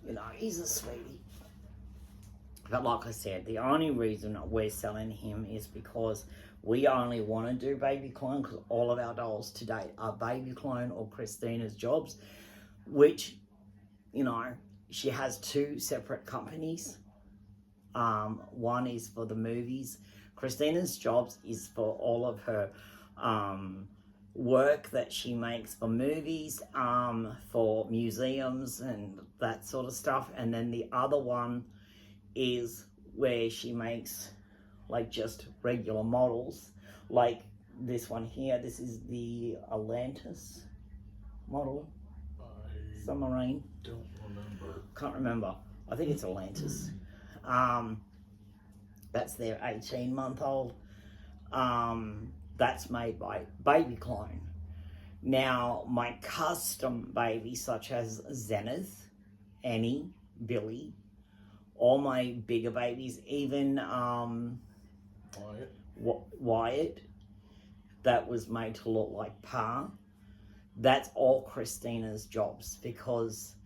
You know, he's a sweetie. But like I said, the only reason we're selling him is because we only want to do baby clone, because all of our dolls to date are baby clone or Christina's Jobs, which, you know, she has 2 separate companies. One is for the movies. Christina's Jobs is for all of her work that she makes for movies, for museums and that sort of stuff. And then the other one is where she makes like just regular models, like this one here. This is the Atlantis model, submarine. Don't remember. Can't remember. I think it's Atlantis. That's their 18-month-old. That's made by Baby Clone. Now, my custom babies, such as Zenith, Annie, Billy, all my bigger babies, even Wyatt, that was made to look like Pa. That's all Christina's Jobs, because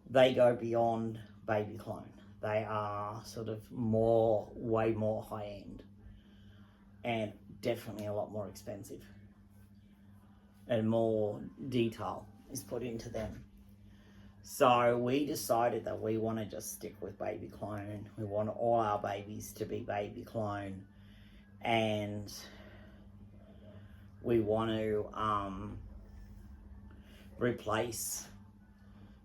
they go beyond Baby Clone. They are sort of way more high end, and definitely a lot more expensive, and more detail is put into them. So we decided that we want to just stick with Baby Clone. We want all our babies to be Baby Clone, and we want to replace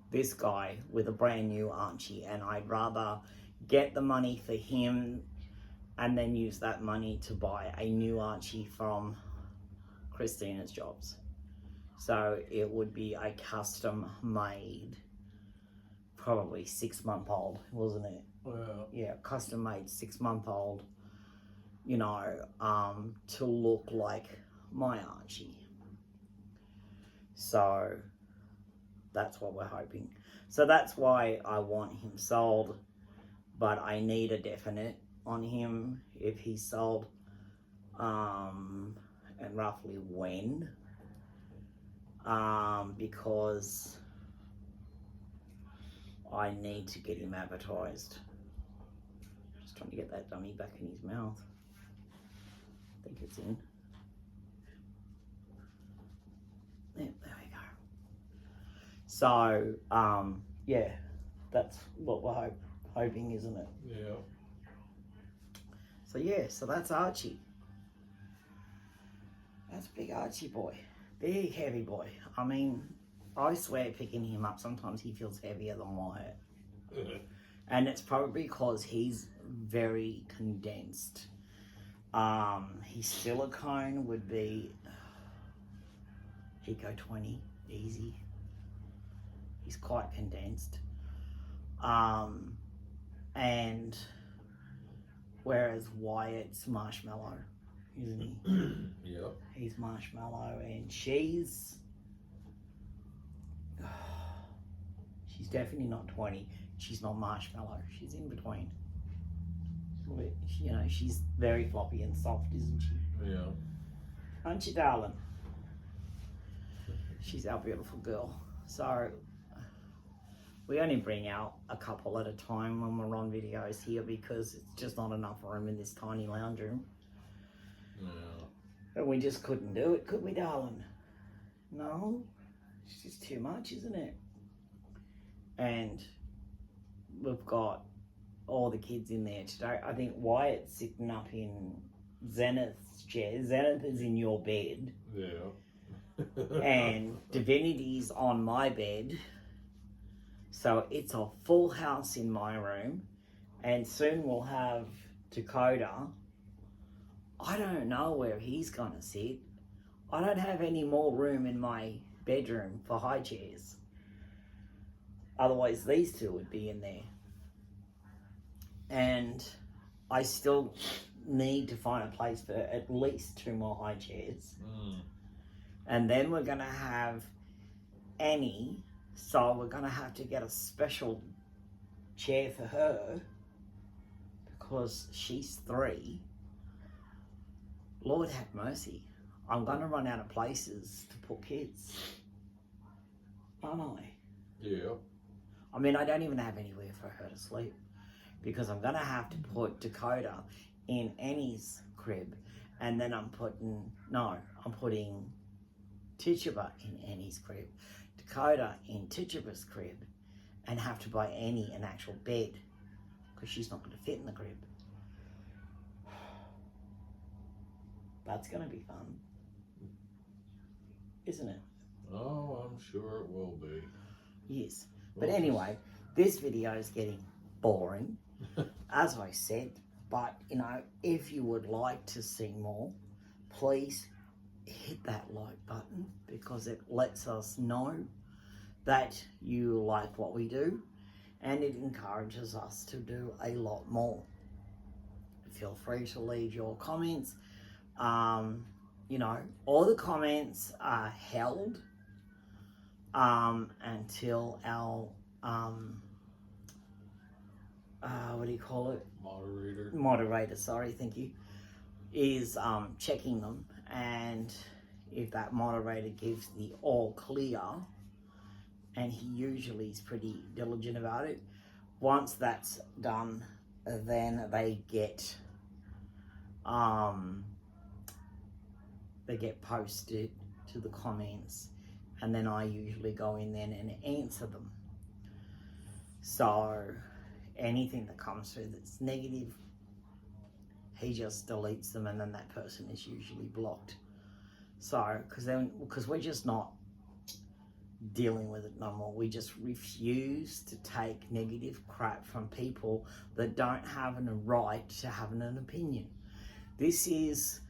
this guy with a brand new Archie, and I'd rather get the money for him and then use that money to buy a new Archie from Christina's Jobs. So it would be a custom made, probably 6-month-old, wasn't it? Well, Yeah, custom made 6-month-old, you know, to look like my Archie. So that's what we're hoping. So that's why I want him sold, but I need a definite on him, if he's sold, and roughly when, because I need to get him advertised. Just trying to get that dummy back in his mouth. I think it's in. Yeah, there we go. So, yeah, that's what we're hoping, isn't it? yeah. So yeah, so that's Archie. That's big Archie boy. Big heavy boy. I mean, I swear picking him up, sometimes he feels heavier than Wyatt. And it's probably because he's very condensed. His silicone would be, he'd go 20, easy. He's quite condensed. And whereas Wyatt's marshmallow, isn't he? Yep. He's marshmallow, and she's definitely not 20. She's not marshmallow. She's in between. You know, she's very floppy and soft, isn't she? Yeah. Aren't you, darling? She's our beautiful girl. So we only bring out a couple at a time when we're on videos here, because it's just not enough room in this tiny lounge room. Yeah. And we just couldn't do it, could we, darling? No? It's just too much, isn't it? And we've got all the kids in there today. I think Wyatt's sitting up in Zenith's chair. Zenith is in your bed. Yeah. And Divinity's on my bed. So it's a full house in my room. And soon we'll have Dakota. I don't know where he's gonna sit. I don't have any more room in my bedroom for high chairs. Otherwise these two would be in there. And I still need to find a place for at least 2 more high chairs. And then we're gonna have Annie, so we're gonna have to get a special chair for her, because she's 3 Lord have mercy. I'm going to run out of places to put kids. Aren't I? Yeah. I mean, I don't even have anywhere for her to sleep because I'm going to have to put Dakota in Annie's crib, and then I'm putting Tituba in Annie's crib, Dakota in Tituba's crib, and have to buy Annie an actual bed because she's not going to fit in the crib. That's going to be fun, isn't it? Oh, I'm sure it will be. Yes. But Well, anyway, this video is getting boring, as I said. But, you know, if you would like to see more, please hit that like button because it lets us know that you like what we do and it encourages us to do a lot more. Feel free to leave your comments. You know, all the comments are held until our what do you call it? Moderator, sorry, thank you, is checking them, and if that moderator gives the all clear, and he usually is pretty diligent about it, once that's done, then they get posted to the comments, and then I usually go in then and answer them. So anything that comes through that's negative, he just deletes them, and then that person is usually blocked. So because we're just not dealing with it no more. We just refuse to take negative crap from people that don't have a right to have an opinion. This is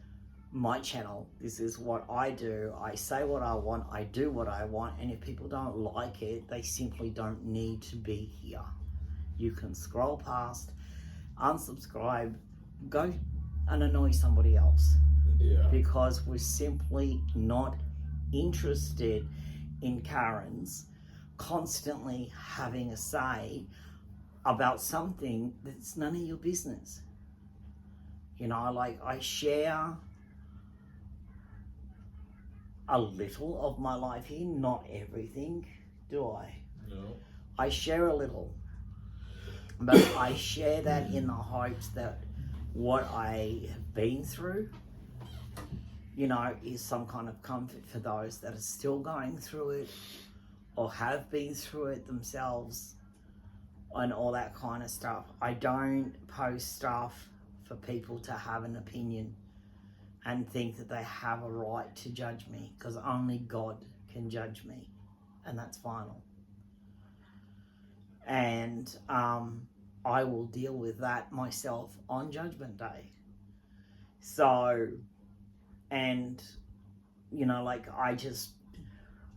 my channel. This is what I do. I say what I want. I do what I want. And if people don't like it, they simply don't need to be here. You can scroll past, unsubscribe, go and annoy somebody else. Yeah. Because we're simply not interested in Karens constantly having a say about something that's none of your business. You know, like I share a little of my life here, not everything, do I? No. I share a little, but I share that in the hopes that what I have been through, you know, is some kind of comfort for those that are still going through it or have been through it themselves and all that kind of stuff. I don't post stuff for people to have an opinion and think that they have a right to judge me, because only God can judge me, and that's final. And I will deal with that myself on Judgment Day. So, and you know, like I just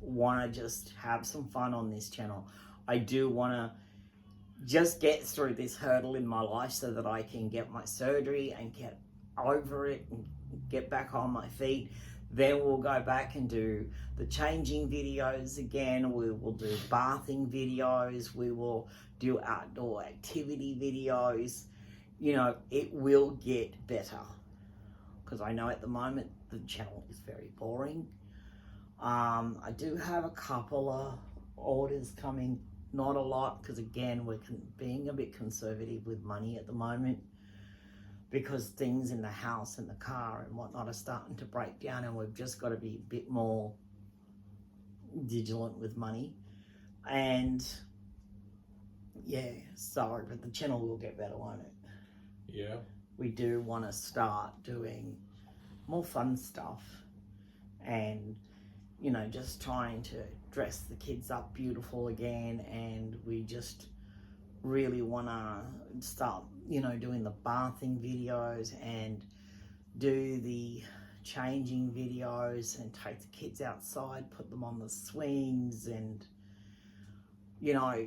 want to just have some fun on this channel. I do want to just get through this hurdle in my life so that I can get my surgery and get over it and get back on my feet. Then we'll go back and do the changing videos again. We will do bathing videos. We will do outdoor activity videos. You know, it will get better, because I know at the moment the channel is very boring. I do have a couple of orders coming, not a lot, because again, we're being a bit conservative with money at the moment, because things in the house and the car and whatnot are starting to break down, and we've just got to be a bit more vigilant with money. And yeah, sorry, but the channel will get better, won't it? Yeah. We do want to start doing more fun stuff, and you know, just trying to dress the kids up beautiful again. And we just really want to start, you know, doing the bathing videos and do the changing videos and take the kids outside, put them on the swings, and you know,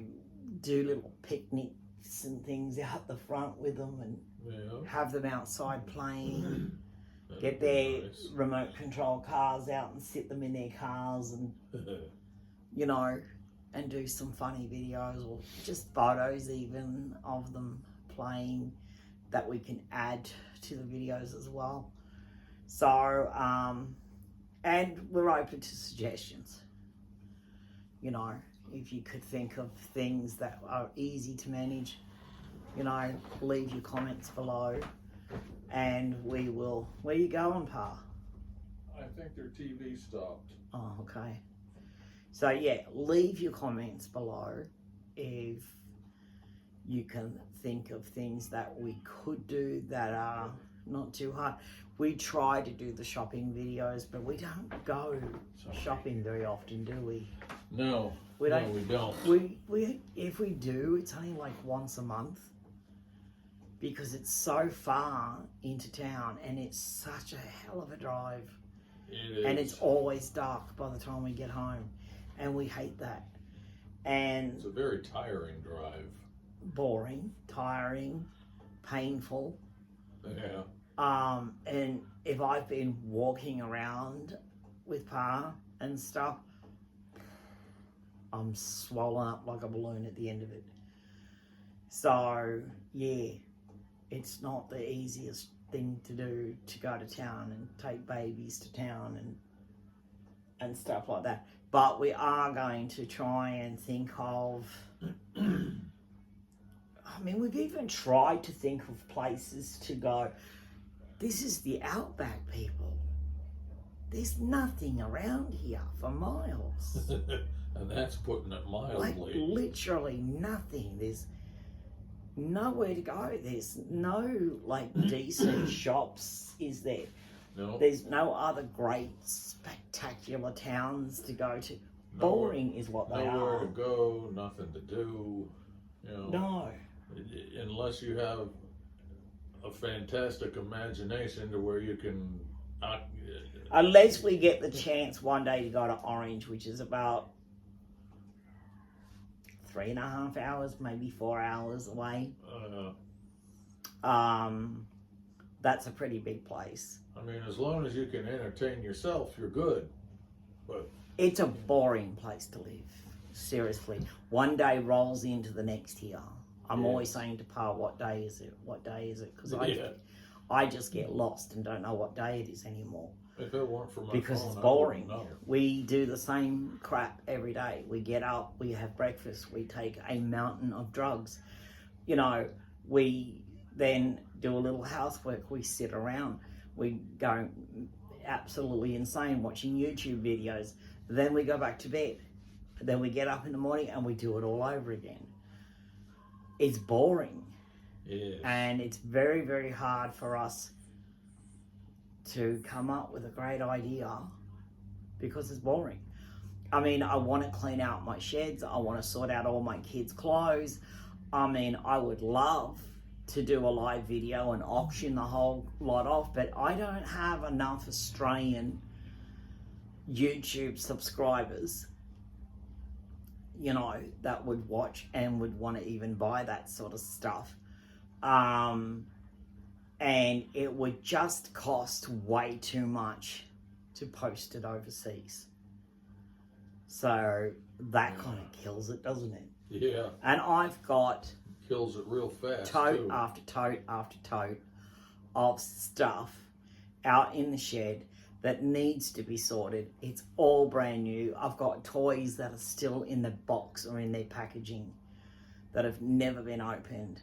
do little picnics and things out the front with them, and have them outside playing. Get their remote control cars out and sit them in their cars, and you know, and do some funny videos or just photos even of them playing that we can add to the videos as well. So, and we're open to suggestions. You know, if you could think of things that are easy to manage, you know, leave your comments below and we will. Where you going, Pa? I think their TV stopped. Oh, okay. So, yeah, leave your comments below if you can think of things that we could do that are not too hard. We try to do the shopping videos, but we don't go shopping very often, do we? No, We no, don't. we don't. We if we do, it's only like once a month because it's so far into town and it's such a hell of a drive. It is. And it's always dark by the time we get home, and we hate that. And It's a very tiring drive. boring, tiring, painful. Yeah. And if I've been walking around with Pa and stuff, I'm swollen up like a balloon at the end of it. So, yeah, it's not the easiest thing to do to go to town and take babies to town and stuff like that. But we are going to try and think of I mean, we've even tried to think of places to go. This is the outback, people. There's nothing around here for miles. And that's putting it Like, mildly. literally nothing. There's nowhere to go. There's no, like, decent shops, is there? No. There's no other great, spectacular towns to go to. Boring is what they Nowhere are. to go, nothing to do. You know, No. unless you have a fantastic imagination to where you can. Unless we get the chance one day to go to Orange, which is about 3.5 hours, maybe 4 hours away. That's a pretty big place. I mean, as long as you can entertain yourself, you're good. But It's a boring place to live. Seriously. One day rolls into the next here. I'm Yeah. always saying to Pa, what day is it? What day is it? Because Yeah. I just get lost and don't know what day it is anymore. if it weren't for my Because phone, it's I boring. wouldn't know. We do the same crap every day. We get up, we have breakfast, we take a mountain of drugs. You know, we then do a little housework, we sit around, we go absolutely insane watching YouTube videos. Then we go back to bed. Then we get up in the morning and we do it all over again. It's boring. Yes. And it's very, very hard for us to come up with a great idea because it's boring. I mean, I want to clean out my sheds. I want to sort out all my kids' clothes. I mean, I would love to do a live video and auction the whole lot off, but I don't have enough Australian YouTube subscribers, you know, that would watch and would want to even buy that sort of stuff. And it would just cost way too much to post it overseas. So that kind of kills it, doesn't it? Yeah. And I've got Kills it real fast. tote too. after tote after tote of stuff out in the shed that needs to be sorted. It's all brand new. I've got toys that are still in the box or in their packaging that have never been opened,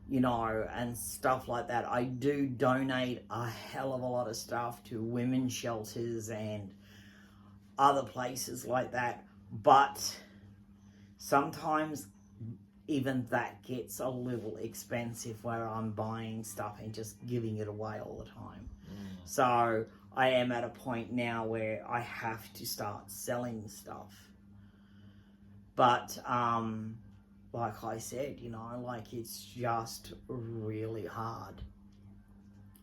you know, and stuff like that. I do donate a hell of a lot of stuff to women's shelters and other places like that, but sometimes even that gets a little expensive where I'm buying stuff and just giving it away all the time. So I am at a point now where I have to start selling stuff. But like I said, you know, like it's just really hard.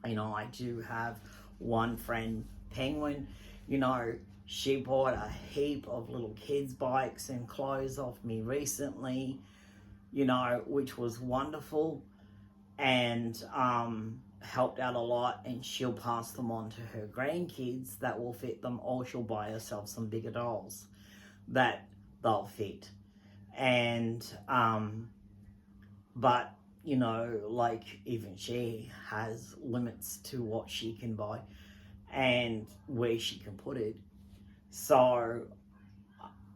You know, I do have one friend, Penguin, you know, she bought a heap of little kids' bikes and clothes off me recently, you know, which was wonderful and helped out a lot, and she'll pass them on to her grandkids that will fit them, or she'll buy herself some bigger dolls that they'll fit. And but you know, like even she has limits to what she can buy. and where she can put it. So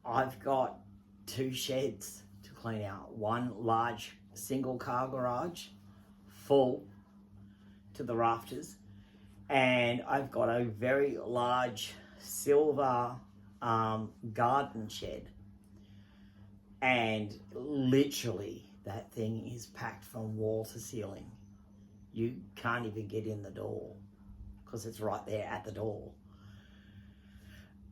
I've got 2 sheds to clean out. One large single car garage full to the rafters, and I've got a very large silver garden shed, and literally that thing is packed from wall to ceiling. You can't even get in the door because it's right there at the door.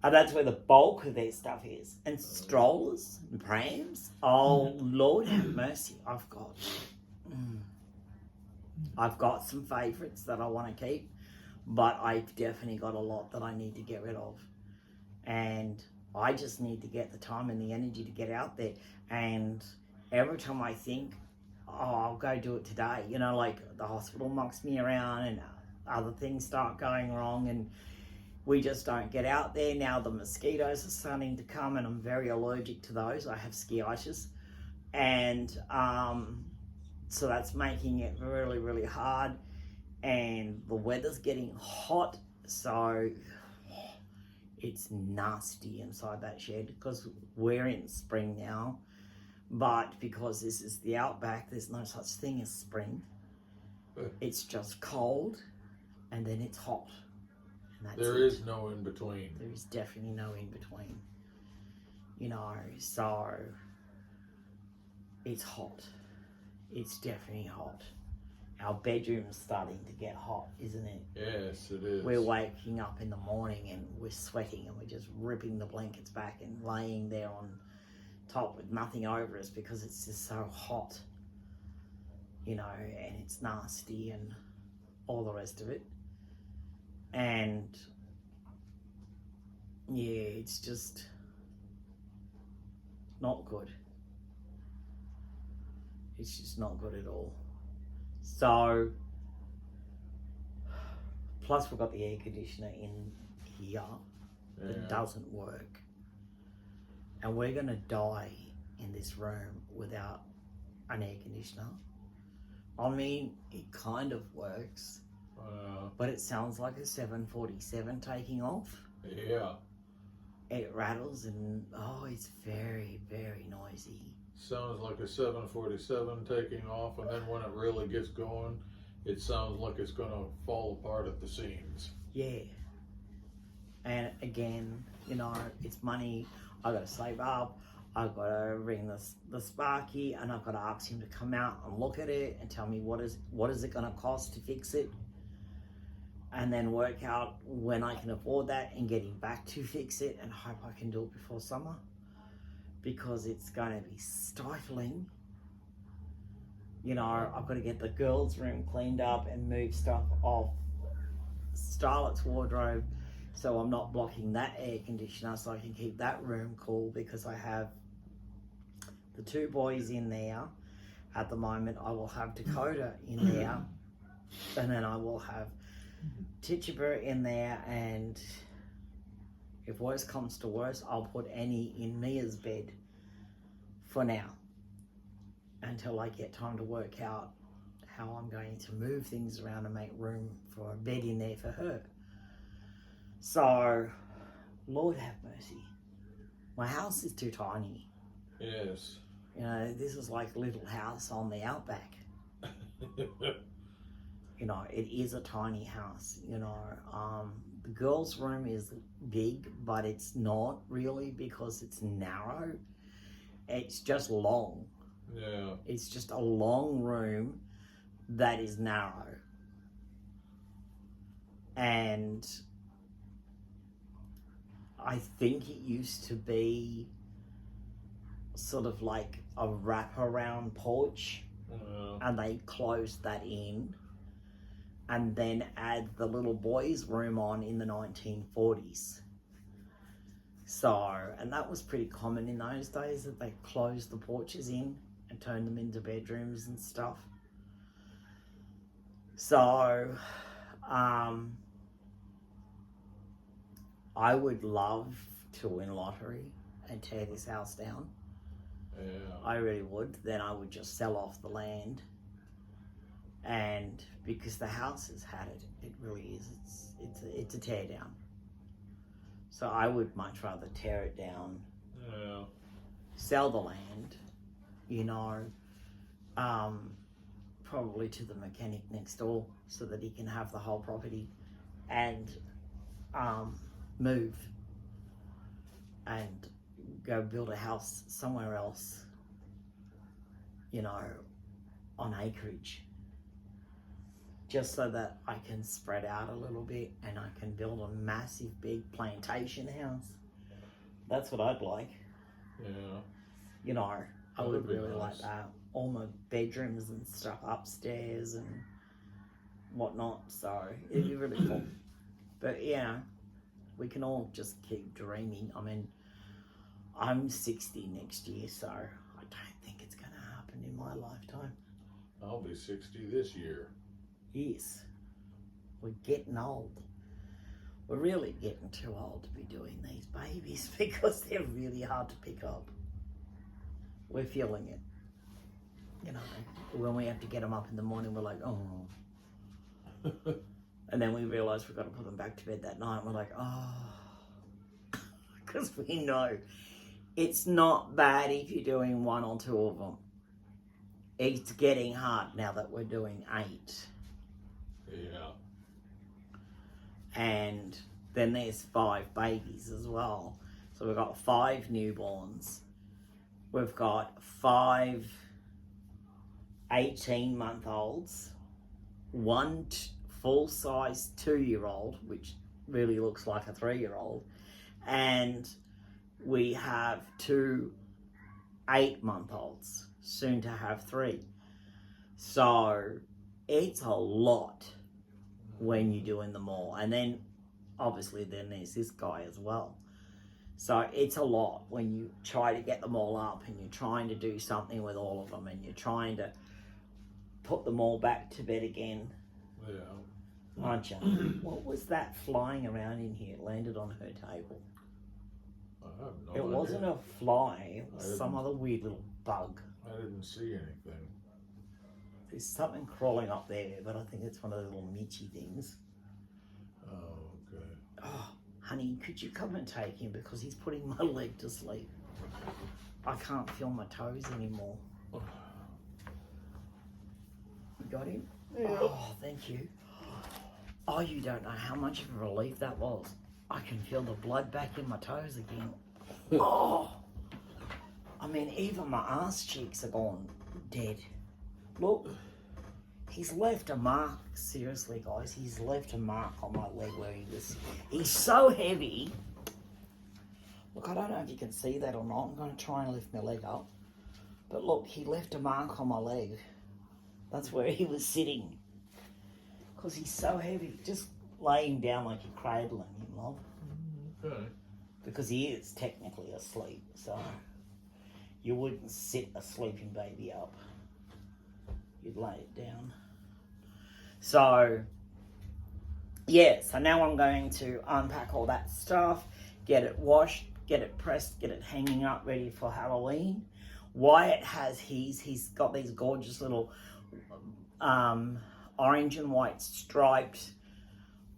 And that's where the bulk of their stuff is. And strollers and prams. Oh, Lord have mercy. I've got some favourites that I want to keep, but I've definitely got a lot that I need to get rid of. And I just need to get the time and the energy to get out there. And every time I think, oh, I'll go do it today, you know, like the hospital knocks me around and other things start going wrong, and we just don't get out there. Now the mosquitoes are starting to come, and I'm very allergic to those. I have skiitis, and so that's making it really, really hard. And the weather's getting hot, so it's nasty inside that shed because we're in spring now. But because this is the outback, there's no such thing as spring. It's just cold, and then it's hot. There is no in between. There is definitely no in between. You know, so it's hot. It's definitely hot. Our bedroom's starting to get hot, isn't it? Yes, it is. We're waking up in the morning and we're sweating and we're just ripping the blankets back and laying there on top with nothing over us because it's just so hot. You know, and it's nasty and all the rest of it. And yeah, it's just not good. It's just not good at all. So, plus we've got the air conditioner in here that doesn't work. And we're going to die in this room without an air conditioner. I mean, it kind of works. But it sounds like a 747 taking off. Yeah. It rattles and, oh, it's very, very noisy. Sounds like a 747 taking off, and then when it really gets going, it sounds like it's going to fall apart at the seams. Yeah. And again, you know, it's money. I've got to save up. I've got to ring the Sparky, and I've got to ask him to come out and look at it and tell me what is it going to cost to fix it. And then work out when I can afford that and get him back to fix it, and hope I can do it before summer, because it's going to be stifling. You know, I've got to get the girls' room cleaned up and move stuff off Starlet's wardrobe so I'm not blocking that air conditioner, so I can keep that room cool, because I have the 2 boys in there at the moment. I will have Dakota in there, and then I will have Tituba in there, and if worse comes to worse, I'll put Annie in Mia's bed for now, until I get time to work out how I'm going to move things around and make room for a bed in there for her. So, Lord have mercy. My house is too tiny. Yes. You know, this is like Little House on the outback. You know, it is a tiny house, you know. The girls' room is big, but it's not really, because it's narrow. It's just long. Yeah. It's just a long room that is narrow. And I think it used to be sort of like a wraparound porch, and they closed that in, and then add the little boys' room on in the 1940s. So, and that was pretty common in those days, that they closed the porches in and turned them into bedrooms and stuff. So, I would love to win lottery and tear this house down. Yeah. I really would. Then I would just sell off the land And because the house has had it, it really is. It's a tear down. So I would much rather tear it down, Yeah. sell the land, you know, probably to the mechanic next door so that he can have the whole property, and move and go build a house somewhere else, you know, on acreage, just so that I can spread out a little bit and I can build a massive big plantation house. That's what I'd like. Yeah. You know, I That would would be really like nice. that. All my bedrooms and stuff upstairs and whatnot. So it'd be really cool. But yeah, we can all just keep dreaming. I mean, I'm 60 next year, so I don't think it's going to happen in my lifetime. I'll be 60 this year. Yes, we're getting old. We're really getting too old to be doing these babies because they're really hard to pick up. We're feeling it. You know, when we have to get them up in the morning, we're like, oh. And then we realise we've got to put them back to bed that night. And we're like, oh. Because we know it's not bad if you're doing 1 or 2 of them. It's getting hard now that we're doing 8. Yeah. And then there's 5 babies as well. So we've got 5 newborns. We've got 5 18-month-olds, 1 full-size 2-year-old, which really looks like a 3-year-old, and we have 2 8-month-olds, soon to have 3. So it's a lot when you're doing them all. And then obviously then there's this guy as well. So it's a lot when you try to get them all up and you're trying to do something with all of them and you're trying to put them all back to bed again. Yeah. Aren't you? What was that flying around in here? It landed on her table. I have no It idea. wasn't a fly, it I was some didn't- other weird little bug. I didn't see anything. There's something crawling up there, but I think it's one of the little mitchy things. Oh, okay. Oh, honey, could you come and take him because he's putting my leg to sleep. I can't feel my toes anymore. You got him? Yeah. Oh, thank you. Oh, you don't know how much of a relief that was. I can feel the blood back in my toes again. Oh, I mean, even my ass cheeks are gone dead. Look, he's left a mark. Seriously, guys, he's left a mark on my leg where he's so heavy. Look, I don't know if you can see that or not. I'm going to try and lift my leg up. But look, he left a mark on my leg. That's where he was sitting. Because he's so heavy. Just laying down like you're cradling him, love. Okay. Because he is technically asleep. So you wouldn't sit a sleeping baby up. You'd lay it down. So, yeah. So now I'm going to unpack all that stuff. Get it washed. Get it pressed. Get it hanging up ready for Halloween. Wyatt has he's got these gorgeous little orange and white striped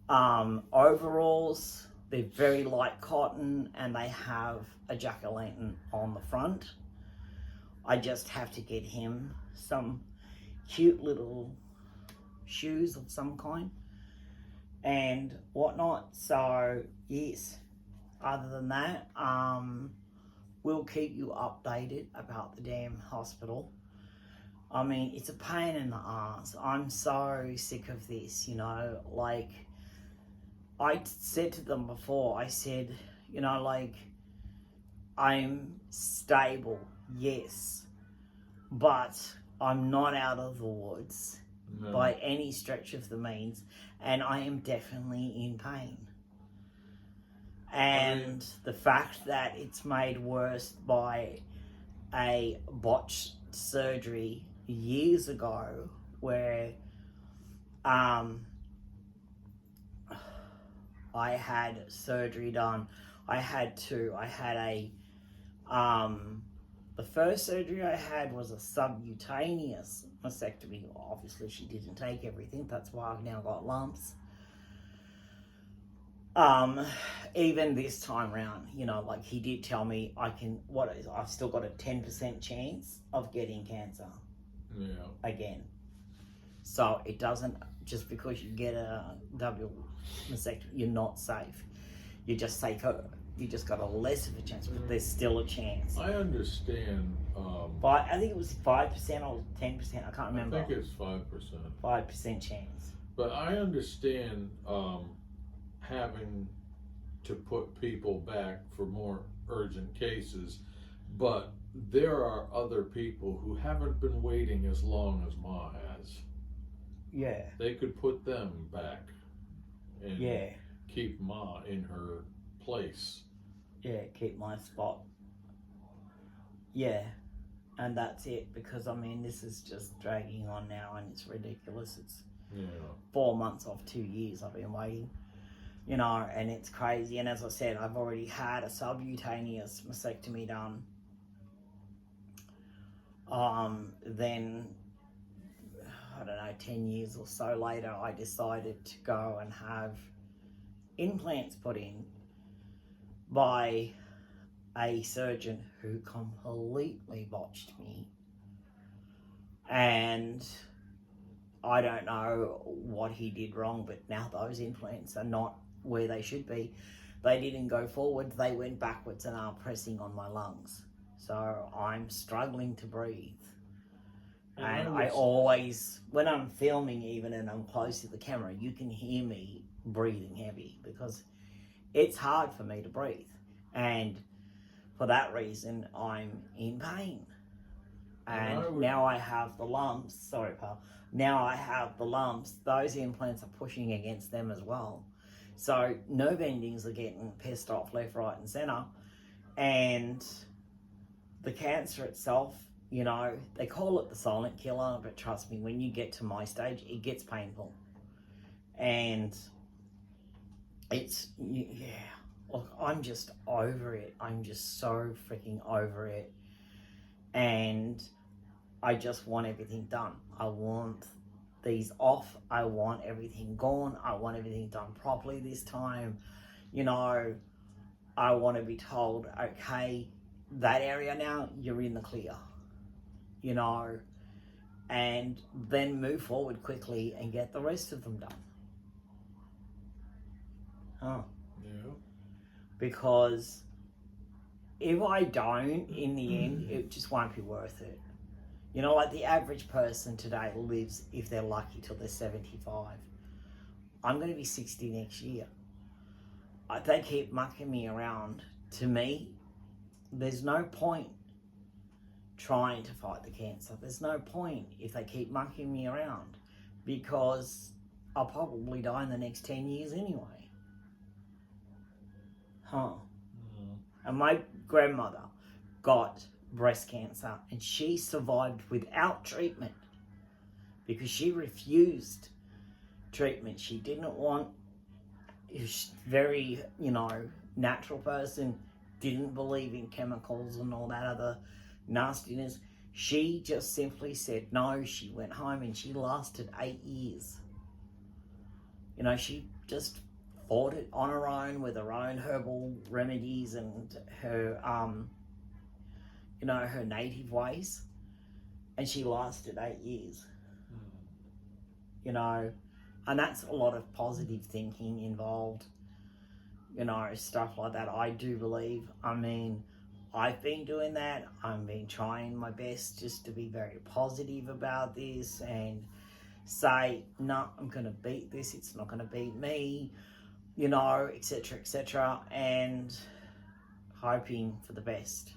overalls. They're very light cotton and they have a jack-o'-lantern on the front. I just have to get him some cute little shoes of some kind and whatnot. So yes, other than that, we'll keep you updated about the damn hospital. I mean, it's a pain in the ass. I'm so sick of this, you know, like I said to them before, I said, you know, like, I'm stable, yes, but I'm not out of the woods No. by any stretch of the means, and I am definitely in pain. And the fact that it's made worse by a botched surgery years ago where I had surgery done. I had a The first surgery I had was a subcutaneous mastectomy. Obviously, she didn't take everything. That's why I've now got lumps. Even this time round, you know, like he did tell me I've still got a 10% chance of getting cancer. Yeah. Again. So it doesn't, just because you get a double mastectomy, you're not safe. You're just safer. You just got a less of a chance, but there's still a chance. I understand. But I think it was 5% or 10%. I can't remember. I think it's 5%. 5% chance. But I understand having to put people back for more urgent cases, but there are other people who haven't been waiting as long as Ma has. Yeah. They could put them back and Yeah. keep Ma in her place. Yeah, keep my spot. Yeah. And that's it, because I mean, this is just dragging on now and it's ridiculous. It's 4 months off 2 years I've been waiting, you know, and it's crazy. And as I said, I've already had a subcutaneous mastectomy done. Then, I don't know, 10 years or so later, I decided to go and have implants put in by a surgeon who completely botched me. And I don't know what he did wrong, but now those implants are not where they should be. They didn't go forward, they went backwards and are pressing on my lungs. So I'm struggling to breathe. And I always, when I'm filming even and I'm close to the camera, you can hear me breathing heavy because it's hard for me to breathe. And for that reason, I'm in pain. And now I have the lumps. Sorry, pal. Now I have the lumps. Those implants are pushing against them as well. So nerve endings are getting pissed off left, right, and center. And the cancer itself, you know, they call it the silent killer, but trust me, when you get to my stage, it gets painful. And it's, yeah, look, I'm just over it. I'm just so freaking over it. And I just want everything done. I want these off. I want everything gone. I want everything done properly this time. You know, I want to be told, okay, that area now, you're in the clear. You know, and then move forward quickly and get the rest of them done. Huh. Yeah. Because if I don't, in the end, it just won't be worth it. You know, like the average person today lives, if they're lucky, till they're 75. I'm going to be 60 next year. They keep mucking me around. To me, there's no point trying to fight the cancer. There's no point if they keep mucking me around, because I'll probably die in the next 10 years anyway. Huh. And my grandmother got breast cancer and she survived without treatment because she refused treatment. She didn't want, she was very, you know, natural person, didn't believe in chemicals and all that other nastiness. She just simply said no. She went home and she lasted 8 years. You know, she just fought it on her own with her own herbal remedies and her, you know, her native ways. And she lasted 8 years. You know, and that's a lot of positive thinking involved. You know, stuff like that, I do believe. I mean, I've been doing that. I've been trying my best just to be very positive about this and say, no, I'm going to beat this. It's not going to beat me, you know, etc., and hoping for the best.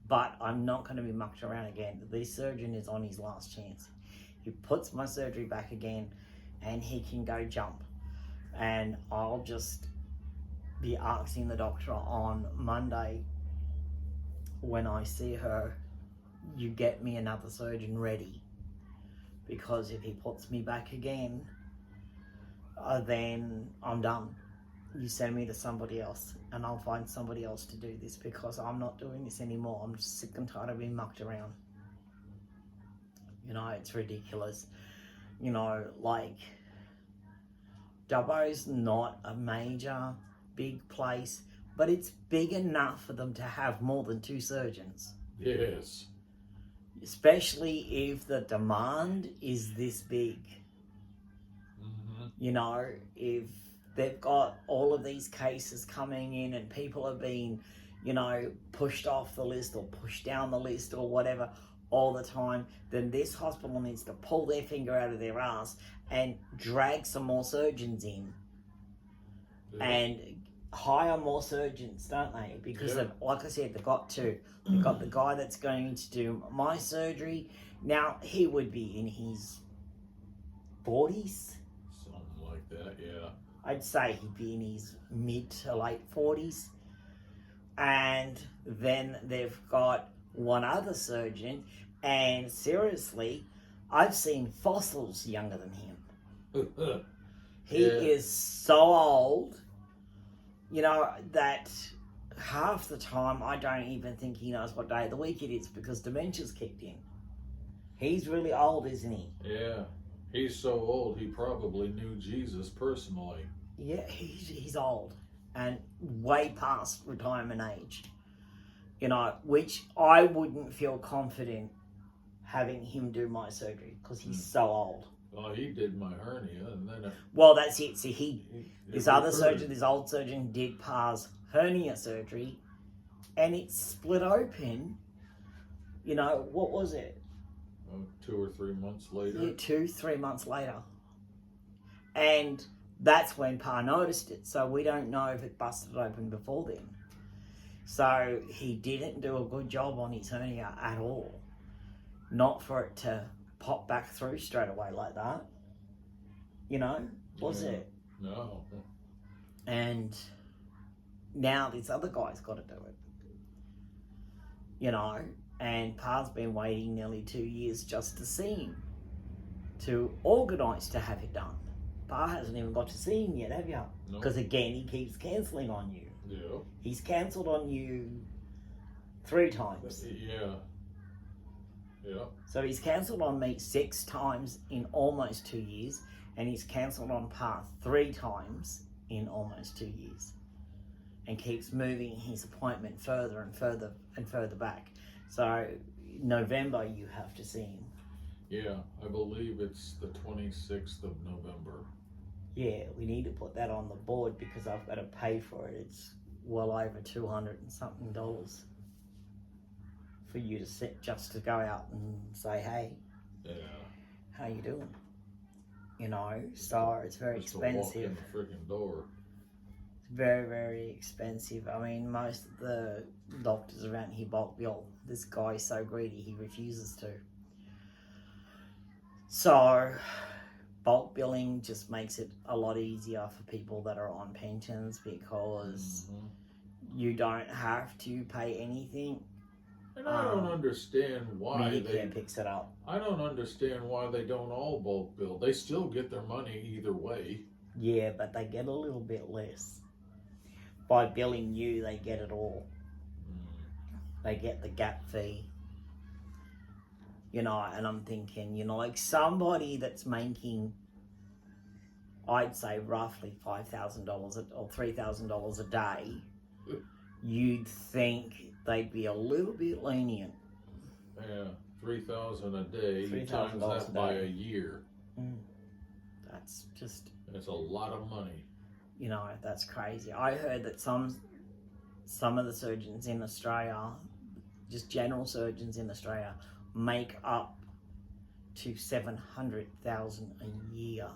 But I'm not going to be mucked around again. This surgeon is on his last chance. He puts my surgery back again and he can go jump. And I'll just be asking the doctor on Monday when I see her, you get me another surgeon ready. Because if he puts me back again, then I'm done. you send me to somebody else and I'll find somebody else to do this because I'm not doing this anymore. I'm just sick and tired of being mucked around. You know, it's ridiculous. You know, like, Dubbo's not a major, big place, but it's big enough for them to have more than 2 surgeons. Yes. Especially if the demand is this big. You know, if they've got all of these cases coming in and people are being, you know, pushed off the list or pushed down the list or whatever all the time, then this hospital needs to pull their finger out of their ass and drag some more surgeons in. Yeah. And hire more surgeons, don't they? Because Yeah. like I said, they've got the guy that's going to do my surgery. Now, he would be in his 40s. Something like that, yeah. I'd say he'd be in his mid to late 40s. And then they've got one other surgeon, and seriously, I've seen fossils younger than him. He Yeah. is so old, you know, that half the time I don't even think he knows what day of the week it is because dementia's kicked in. He's really old, isn't he? Yeah. He's so old he probably knew Jesus personally. Yeah, he's old and way past retirement age. You know, which I wouldn't feel confident having him do my surgery because he's so old. Well, he did my hernia, and then Well, that's it. See, it this other recurred. surgeon, this old surgeon, did Pa's hernia surgery, and it split open. You know, what was it? 2 or 3 months later. Yeah, 2-3 months later. And that's when Pa noticed it. So we don't know if it busted open before then. So he didn't do a good job on his hernia at all. Not for it to pop back through straight away like that. You know, was Yeah. it? No. And now this other guy's got to do it. You know, and Pa's been waiting nearly 2 years just to see him, to organise to have it done. Pa hasn't even got to see him yet, have you? No. Because again, he keeps cancelling on you. Yeah. He's cancelled on you 3 times. Yeah. Yeah. So he's cancelled on me 6 times in almost 2 years, and he's cancelled on Pa 3 times in almost 2 years, and keeps moving his appointment further and further and further back. So November you have to see him. Yeah. I believe it's the 26th of November. Yeah, we need to put that on the board because I've got to pay for it. It's well over $200 and something for you to sit just to go out and say, hey, Yeah. how you doing? You know, so it's very Just to walk in expensive. the freaking door. It's very, very expensive. I mean, most of the doctors around here bulk bill. This guy is so greedy, he refuses to. So, bulk billing just makes it a lot easier for people that are on pensions because you don't have to pay anything. And I don't understand why Medicare picks it up. I don't understand why they don't all bulk bill. They still get their money either way. Yeah, but they get a little bit less. By billing you, they get it all. They get the gap fee. You know, and I'm thinking, you know, like somebody that's making, I'd say roughly $5,000 or $3,000 a day, you'd think they'd be a little bit lenient. Yeah, $3,000 a day. You $3,000 times that a by day. a year. That's just, That's a lot of money. you know, that's crazy. I heard that some of the surgeons in Australia, just general surgeons in Australia, make up to $700,000 a year.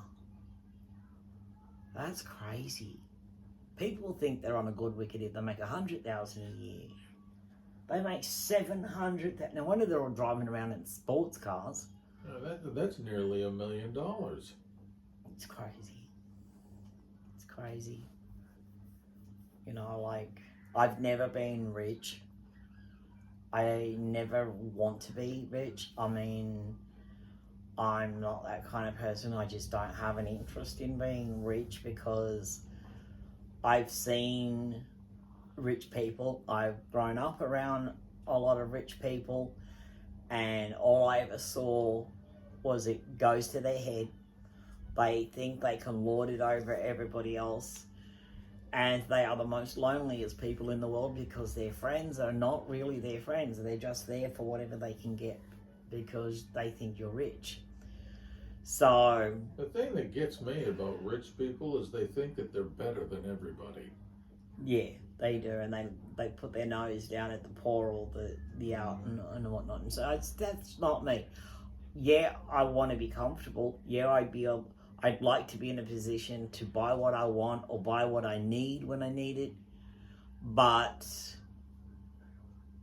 That's crazy. People think they're on a good wicket if they make $100,000 a year. They make $700,000. No wonder they're all driving around in sports cars. That's nearly $1 million. It's crazy. It's crazy. You know, like, I've never been rich. I never want to be rich. I mean, I'm not that kind of person. I just don't have an interest in being rich because I've seen rich people. I've grown up around a lot of rich people, and all I ever saw was it goes to their head. They think they can lord it over everybody else, and they are the most loneliest people in the world because their friends are not really their friends. They're just there for whatever they can get because they think you're rich. So The thing that gets me about rich people is they think that they're better than everybody. yeah, they do, and they put their nose down at the poor or the out and whatnot. And so that's not me. Yeah, I want to be comfortable. Yeah, I'd like to be in a position to buy what I want or buy what I need when I need it. But,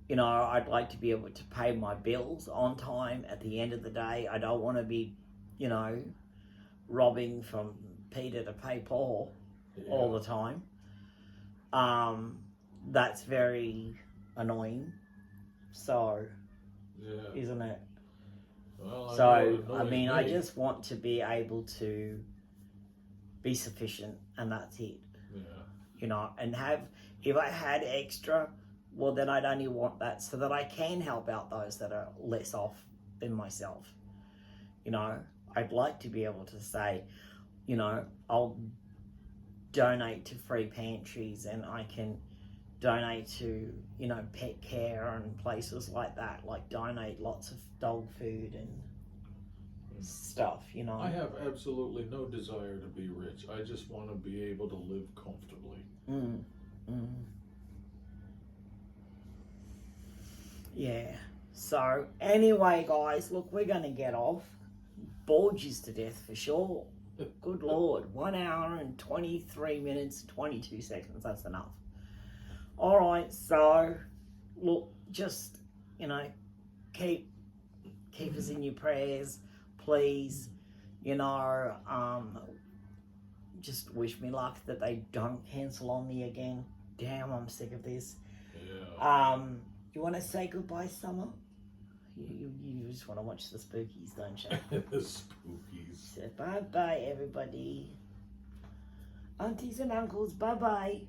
you know, I'd like to be able to pay my bills on time at the end of the day. I don't want to be, you know, robbing from Peter to pay Paul all the time. That's very annoying. So, isn't it? Well, So, I mean, I just want to be able to be sufficient, and that's it. Yeah. You know, and if I had extra, well, then I'd only want that so that I can help out those that are less off than myself. You know, I'd like to be able to say, you know, I'll donate to free pantries, and I can donate to, you know, pet care and places like that, like donate lots of dog food and stuff, you know. I have absolutely no desire to be rich. I just want to be able to live comfortably. Yeah. So, anyway, guys, look, we're going to get off. Bored you to death for sure. Good Lord. 1 hour and 23 minutes, 22 seconds. That's enough. All right, so, look, just, you know, keep us in your prayers, please. You know, just wish me luck that they don't cancel on me again. Damn, I'm sick of this. Yeah. You want to say goodbye, Summer? You just want to watch the spookies, don't you? The spookies. So bye-bye, everybody. Aunties and uncles, bye-bye.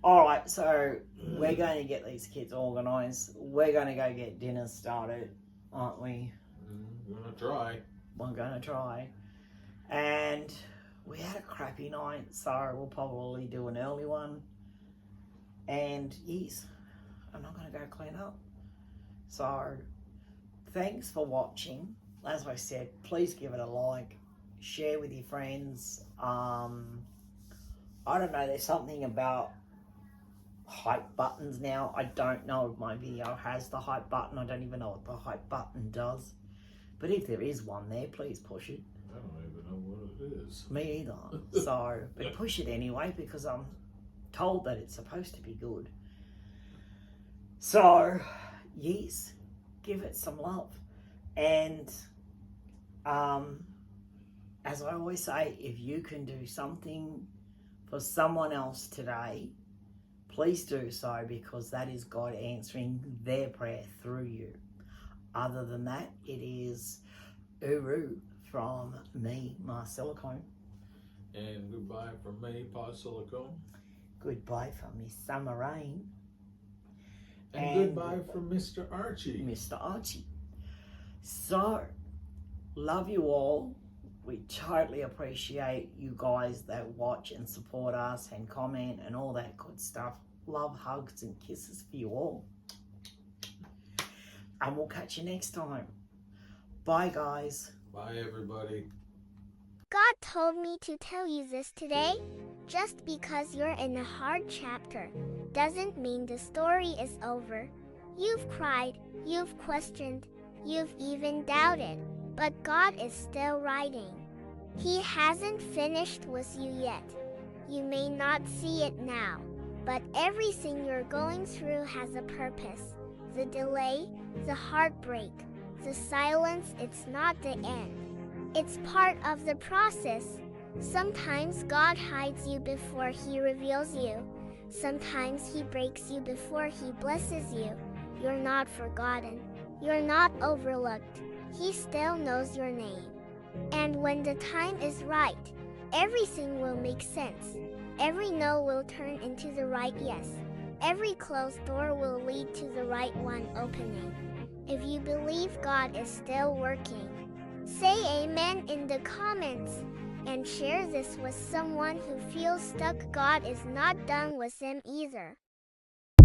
All right, so we're going to get these kids organised. We're going to go get dinner started, aren't we? We're going to try. We're going to try. And we had a crappy night, so we'll probably do an early one. And yes, I'm not going to go clean up. So thanks for watching. As I said, please give it a like. Share with your friends. I don't know, there's something about hype buttons now. I don't know if my video has the hype button. I don't even know what the hype button does. But if there is one there, please push it. I don't even know what it is. Me either. So, but push it anyway because I'm told that it's supposed to be good. So, yes, give it some love. And as I always say, if you can do something for someone else today, please do so, because that is God answering their prayer through you. Other than that, it is Uru from me, Marcella Cone. And goodbye from me, Pa Silicone. Goodbye from Miss Summer Rain. And goodbye from Mr. Archie. Mr. Archie. So, love you all. We totally appreciate you guys that watch and support us and comment and all that good stuff. Love, hugs, and kisses for you all. And we'll catch you next time. Bye, guys. Bye, everybody. God told me to tell you this today. Just because you're in a hard chapter doesn't mean the story is over. You've cried, you've questioned, you've even doubted, but God is still writing. He hasn't finished with you yet. You may not see it now, but everything you're going through has a purpose. The delay, the heartbreak, the silence, it's not the end. It's part of the process. Sometimes God hides you before He reveals you. Sometimes He breaks you before He blesses you. You're not forgotten. You're not overlooked. He still knows your name. And when the time is right, everything will make sense. Every no will turn into the right yes. Every closed door will lead to the right one opening. If you believe God is still working, say amen in the comments and share this with someone who feels stuck. God is not done with them either.